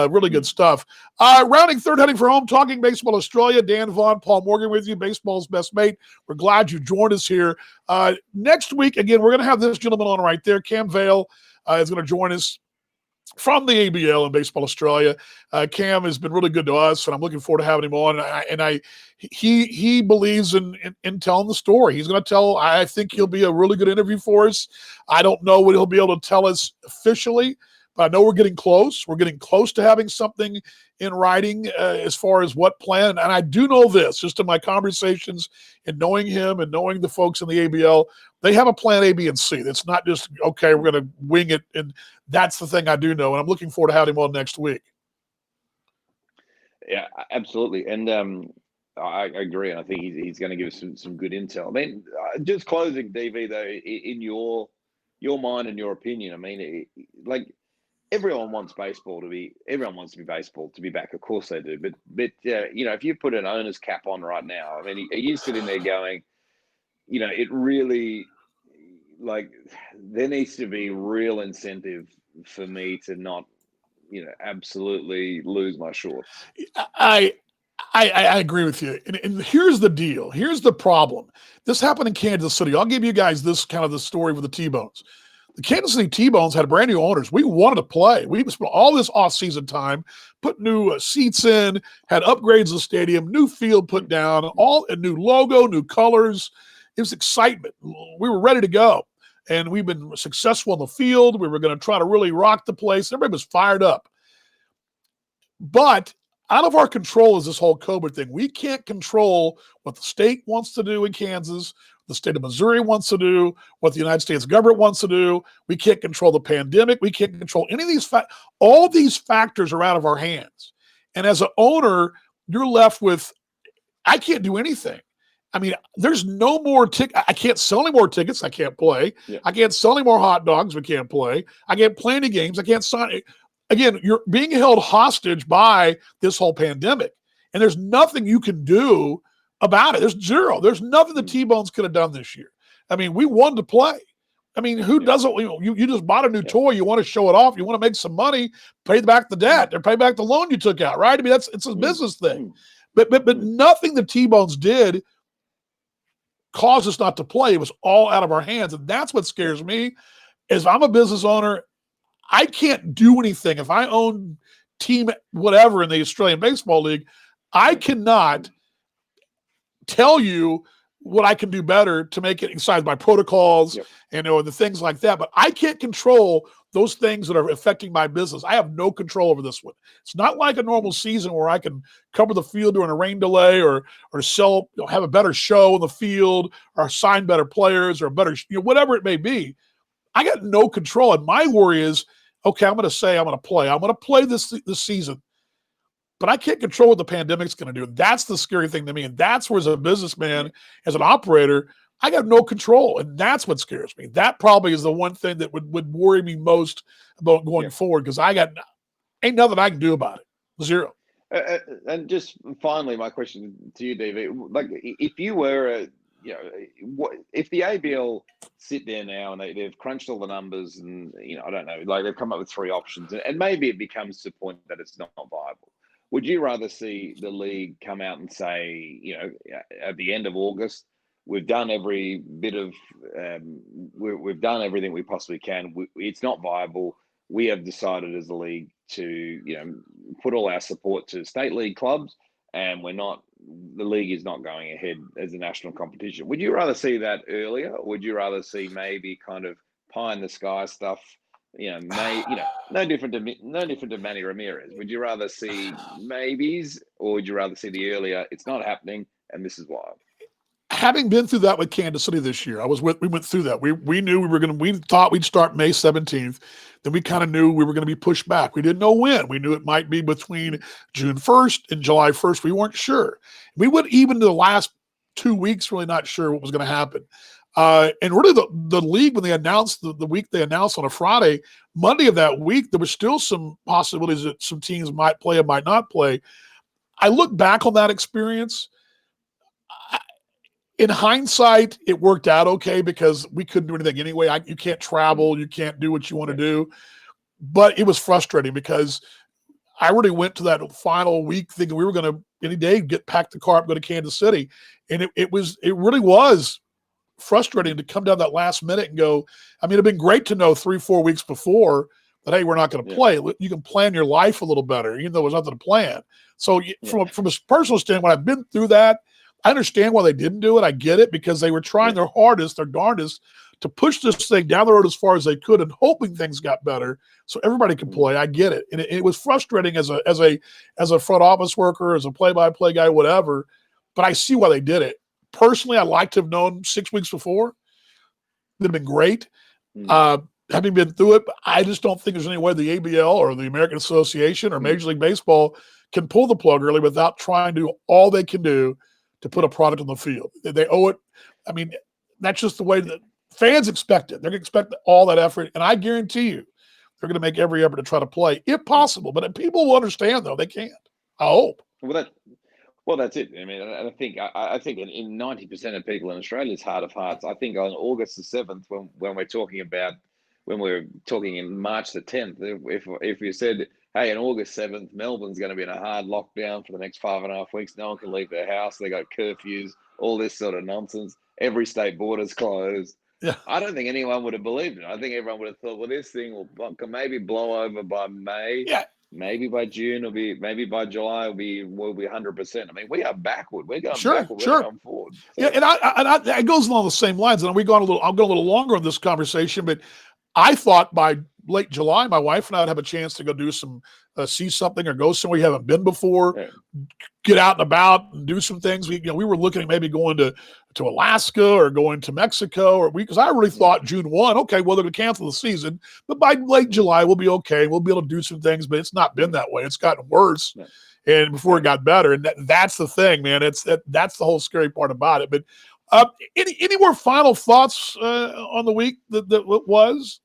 S1: really good stuff. Rounding third, heading for home, talking baseball Australia. Dan Vaughan, Paul Morgan with you, baseball's best mate. We're glad you joined us here. Next week, again, we're going to have this gentleman on right there. Cam Vale is going to join us from the ABL in Baseball Australia. Cam has been really good to us, and I'm looking forward to having him on. He believes in telling the story. He's going to tell. I think he'll be a really good interview for us. I don't know what he'll be able to tell us officially, but I know we're getting close. We're getting close to having something in writing as far as what plan. And I do know this, just in my conversations and knowing him and knowing the folks in the ABL, they have a plan A, B, and C. It's not just, okay, we're going to wing it. And that's the thing I do know. And I'm looking forward to having him on next week.
S3: Yeah, absolutely. And I agree. And I think he's going to give us some good intel. I mean, just closing, DV, though, in your mind and your opinion, I mean, everyone wants baseball to be baseball to be back. Of course they do. But if you put an owner's cap on right now, I mean, are you sitting there going, it really, there needs to be real incentive for me to not, absolutely lose my shorts.
S1: I agree with you. And here's the deal. Here's the problem. This happened in Kansas City. I'll give you guys this kind of the story with the T-Bones. The Kansas City T-Bones had brand new owners. We wanted to play. We spent all this off-season time, put new seats in, had upgrades to the stadium, new field put down, all a new logo, new colors. It was excitement. We were ready to go. And we've been successful in the field. We were going to try to really rock the place. Everybody was fired up. But out of our control is this whole COVID thing. We can't control what the state wants to do in Kansas, the state of Missouri wants to do, what the United States government wants to do. We can't control the pandemic. We can't control any of these all these factors are out of our hands. And as an owner, you're left with, I can't do anything. I mean, there's no more I can't sell any more tickets. I can't play. Yeah. I can't sell any more hot dogs. We can't play. I can't play any games. I can't sign. Again, you're being held hostage by this whole pandemic. And there's nothing you can do about it. There's zero. There's nothing the T-Bones could have done this year. I mean, we wanted to play. I mean, who doesn't? You just bought a new toy. You want to show it off. You want to make some money, pay back the debt, or pay back the loan you took out, right? I mean, it's a business thing. But nothing the T-Bones did caused us not to play. It was all out of our hands. And that's what scares me. Is I'm a business owner, I can't do anything. If I own team whatever in the Australian Baseball League, I cannot tell you what I can do better to make it besides my protocols and the things like that. But I can't control those things that are affecting my business. I have no control over this one. It's not like a normal season where I can cover the field during a rain delay or sell, have a better show in the field or sign better players or better, whatever it may be. I got no control. And my worry is, okay, I'm going to say I'm going to play. I'm going to play this season. But I can't control what the pandemic's going to do. That's the scary thing to me. And that's where, as a businessman, as an operator, I got no control. And that's what scares me. That probably is the one thing that would worry me most about going forward, because ain't nothing I can do about it. Zero.
S3: And just finally, my question to you, David, if you were if the ABL sit there now and they've crunched all the numbers and, I don't know, they've come up with 3 options and maybe it becomes to the point that it's not viable. Would you rather see the league come out and say, at the end of August, we've done every bit of, we've done everything we possibly can. It's not viable. We have decided as a league to, put all our support to state league clubs, and the league is not going ahead as a national competition. Would you rather see that earlier? Or would you rather see maybe kind of pie in the sky stuff? No different to Manny Ramirez. Would you rather see maybes, or would you rather see the earlier? It's not happening, and this is why.
S1: Having been through that with Kansas City this year, we went through that. We knew we thought we'd start May 17th. Then we kind of knew we were going to be pushed back. We didn't know when. We knew it might be between June 1st and July 1st. We weren't sure. We went even to the last 2 weeks really not sure what was going to happen. And really the league, when they announced the week they announced on a Friday, Monday of that week, there was still some possibilities that some teams might play and might not play. I look back on that experience. in hindsight, it worked out okay because we couldn't do anything anyway. You can't travel, you can't do what you want to do. But it was frustrating because I really went to that final week thinking we were going to any day pack the car up, go to Kansas City, and it really was frustrating to come down that last minute and go. I mean, it'd been great to know 3-4 weeks before that, hey, we're not going to play. You can plan your life a little better, even though there's nothing to plan. So from a personal standpoint, I've been through that. I understand why they didn't do it. I get it because they were trying their hardest, their darndest, to push this thing down the road as far as they could and hoping things got better so everybody could play. I get it. And it was frustrating as a front office worker, as a play-by-play guy, whatever, but I see why they did it. Personally, I'd like to have known 6 weeks before. It would have been great. Having been through it, but I just don't think there's any way the ABL or the American Association or Major League Baseball can pull the plug early without trying to do all they can do to put a product on the field. They owe it. I mean, that's just the way that fans expect it. They're going to expect all that effort, and I guarantee you they're going to make every effort to try to play, if possible. But people will understand, though. They can't. I hope.
S3: Well, that's it. I mean, I think in 90% of people in Australia's heart of hearts, I think on August the 7th, when we're talking in March the 10th, if you said, hey, on August 7th, Melbourne's going to be in a hard lockdown for the next 5.5 weeks. No one can leave their house. They got curfews, all this sort of nonsense. Every state border's closed.
S1: Yeah.
S3: I don't think anyone would have believed it. I think everyone would have thought, well, this thing can maybe blow over by May.
S1: Yeah.
S3: Maybe by June maybe by July we'll be 100%. I mean, we are backward. We're going backward.
S1: Sure.
S3: We're going forward. So.
S1: Yeah, and it goes along the same lines. And I'll go a little longer on this conversation, but I thought by late July, my wife and I would have a chance to go do some, see something or go somewhere we haven't been before, get out and about and do some things. We were looking at maybe going to Alaska or going to Mexico because I really thought June 1, okay, well, they're going to cancel the season, but by late July, we'll be okay. We'll be able to do some things, but it's not been that way. It's gotten worse. Yeah. And before it got better. And that's the thing, man. That's the whole scary part about it. But any more final thoughts on the week that was?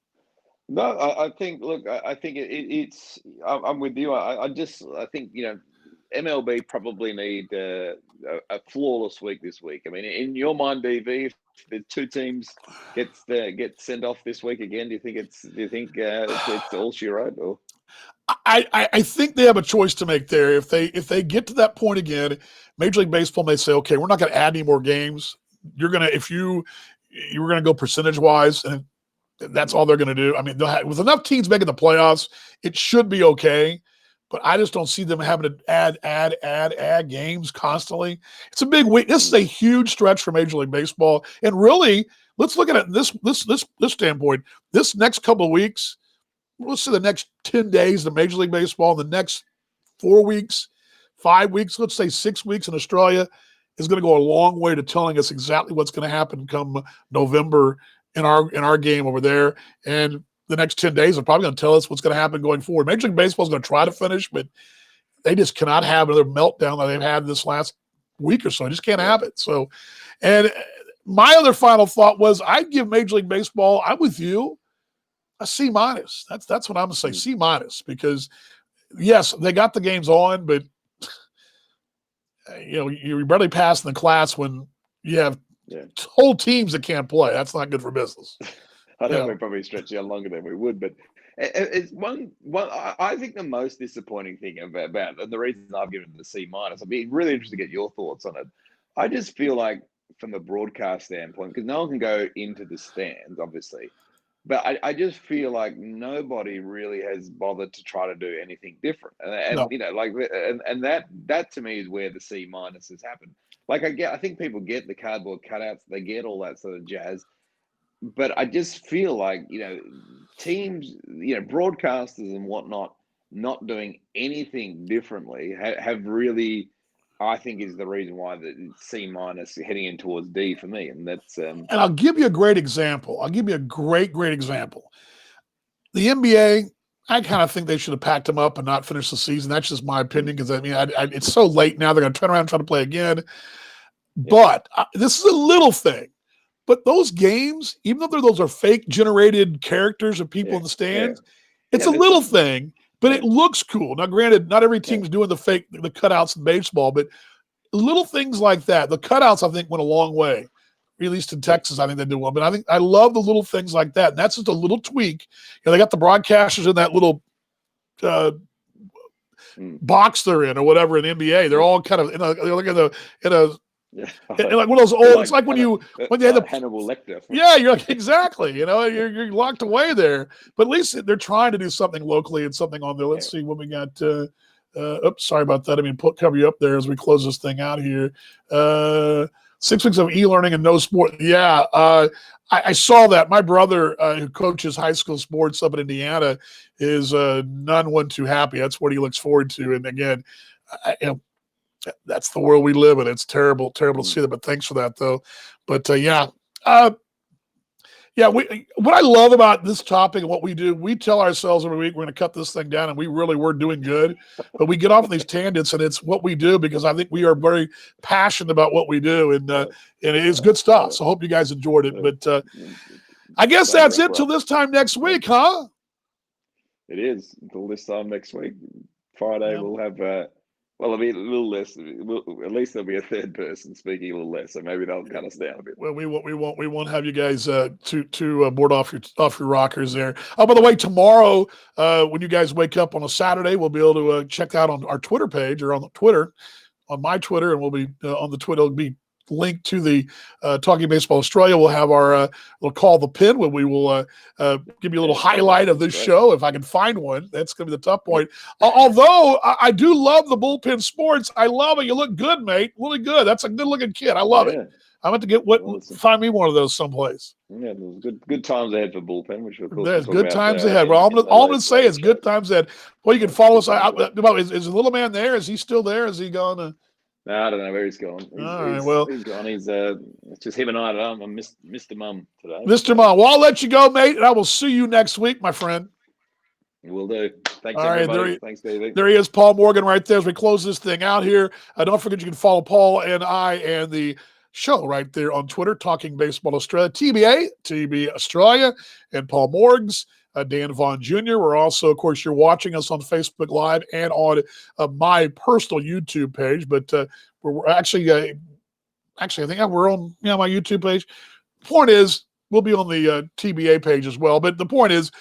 S3: No, I think. Look, I think it's. I'm with you. I think MLB probably need a flawless week this week. I mean, in your mind, DV, if the two teams get sent off this week again, do you think it's all she wrote? Or
S1: I think they have a choice to make there. If they get to that point again, Major League Baseball may say, okay, we're not going to add any more games. You were going to go percentage wise, and that's all they're going to do. I mean, with enough teams making the playoffs, it should be okay. But I just don't see them having to add games constantly. It's a big week. This is a huge stretch for Major League Baseball. And really, let's look at it this standpoint. This next couple of weeks, let's say the next 10 days of Major League Baseball, the next 4 weeks, 5 weeks, let's say 6 weeks in Australia is going to go a long way to telling us exactly what's going to happen come November in our game over there. And the next 10 days are probably going to tell us what's going to happen going forward. Major League Baseball is going to try to finish, but they just cannot have another meltdown that they've had this last week or so. They just can't have it. So, and my other final thought was I'd give Major League Baseball, I'm with you, a C-. That's what I'm going to say, C-, because yes, they got the games on, but you're barely passing the class when you have whole teams that can't play. That's not good for business.
S3: I don't know, we probably stretch out longer than we would, but it's one. I think the most disappointing thing about and the reason I've given it the C-, I'd be really interested to get your thoughts on it. I just feel like from the broadcast standpoint, because no one can go into the stands, obviously, but I just feel like nobody really has bothered to try to do anything different, and that to me is where the C- has happened. Like I think people get the cardboard cutouts, they get all that sort of jazz. But I just feel like, teams, broadcasters and whatnot, not doing anything differently have really, I think, is the reason why the C- heading in towards D for me. And that's. And
S1: I'll give you a great example. I'll give you a great example. The NBA, I kind of think they should have packed them up and not finished the season. That's just my opinion because, it's so late now. They're going to turn around and try to play again. Yeah. But this is a little thing. But those games, even though those are fake generated characters of people in the stands, it's a little thing, but it looks cool. Now, granted, not every team's doing the cutouts in baseball, but little things like that. The cutouts, I think, went a long way. At least in Texas, I think they did well. But I love the little things like that. And that's just a little tweak. They got the broadcasters in that little box they're in or whatever in NBA. They're all kind of in like one of those old. It's like when they had the
S3: Hannibal Lecter.
S1: Yeah, you're like exactly. You're locked away there. But at least they're trying to do something locally and something on there. Let's see what we got. Oops, sorry about that. I mean, cover you up there as we close this thing out here. 6 weeks of e-learning and no sport. Yeah, I saw that. My brother, who coaches high school sports up in Indiana, is none one too happy. That's what he looks forward to. And again, that's the world we live in. It's terrible to see that. But thanks for that, though. But what I love about this topic and what we do, we tell ourselves every week we're going to cut this thing down, and we're doing good. But we get off on these tangents, and it's what we do because I think we are very passionate about what we do, and it is good stuff. So I hope you guys enjoyed it. But I guess that's it till this time next week, huh?
S3: It is until this time next week. Friday we'll have. It'll be a little less. At least there'll be a third person speaking a little less, so maybe they'll cut us down a bit.
S1: Well, we won't have you guys to board off your rockers there. Oh, by the way, tomorrow when you guys wake up on a Saturday, we'll be able to check out on our Twitter page or on the Twitter, on my Twitter, and we'll be on the Twitter. It'll be linked to the Talking Baseball Australia. We'll have our we'll call the pin when we will give you a little highlight of this show if I can find one. That's going to be the tough point. Although I do love the bullpen sports. I love it. You look good, mate. Really good. That's a good looking kid. I love it. I want to find me one of those someplace.
S3: Yeah, there's good times ahead for bullpen, which of course
S1: there's good times ahead. Well, all I'm going to say is good times ahead. Well, you can follow us. Is the little man there? Is he still there? Is he gone?
S3: No, I don't know where he's gone. He's gone. He's it's just him and I. I'm Mr. Mum today.
S1: Mr. Mum. Well, I'll let you go, mate, and I will see you next week, my friend.
S3: Will do. Thanks,
S1: all
S3: everybody.
S1: Right,
S3: Thanks, David.
S1: There he is, Paul Morgan, right there as we close this thing out here. Don't forget you can follow Paul and I and the show right there on Twitter, Talking Baseball Australia, TB Australia, and Paul Morgs. Dan Vaughan Jr. We're also, of course, you're watching us on Facebook Live and on my personal YouTube page. But we're actually, I think we're on my YouTube page. Point is, we'll be on the TBA page as well. But the point is,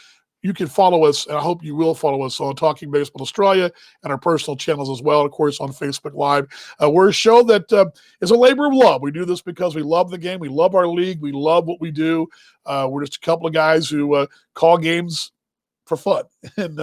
S1: you can follow us, and I hope you will follow us on Talking Baseball Australia and our personal channels as well, of course, on Facebook Live. We're a show that is a labor of love. We do this because we love the game. We love our league. We love what we do. We're just a couple of guys who call games for fun and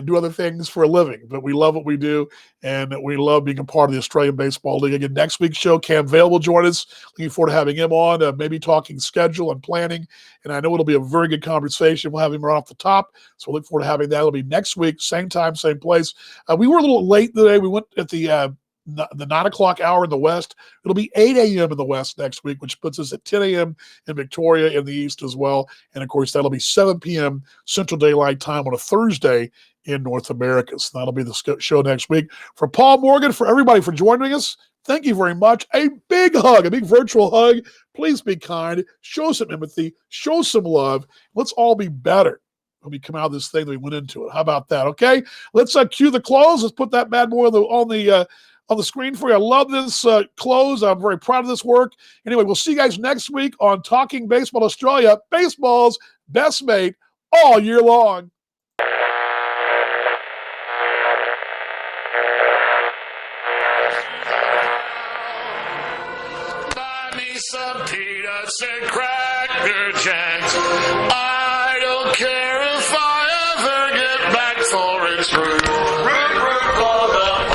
S1: do other things for a living. But we love what we do, and we love being a part of the Australian Baseball League. Again, next week's show, Cam Vale will join us. Looking forward to having him on, maybe talking schedule and planning. And I know it'll be a very good conversation. We'll have him right off the top. So we'll look forward to having that. It'll be next week, same time, same place. We were a little late today. We went at the 9 o'clock hour in the West. It'll be 8 a.m. in the West next week, which puts us at 10 a.m. in Victoria in the East as well. And, of course, that'll be 7 p.m. Central Daylight Time on a Thursday in North America. So that'll be the show next week. For Paul Morgan, for everybody for joining us, thank you very much. A big hug, a big virtual hug. Please be kind. Show some empathy. Show some love. Let's all be better when we come out of this thing that we went into it. How about that? Okay? Let's cue the close. Let's put that bad boy on the screen for you. I love this close. I'm very proud of this work. Anyway, we'll see you guys next week on Talking Baseball Australia, baseball's best mate all year long.
S6: Buy me some peanuts and cracker jacks. I don't care if I ever get back for its root. Root for the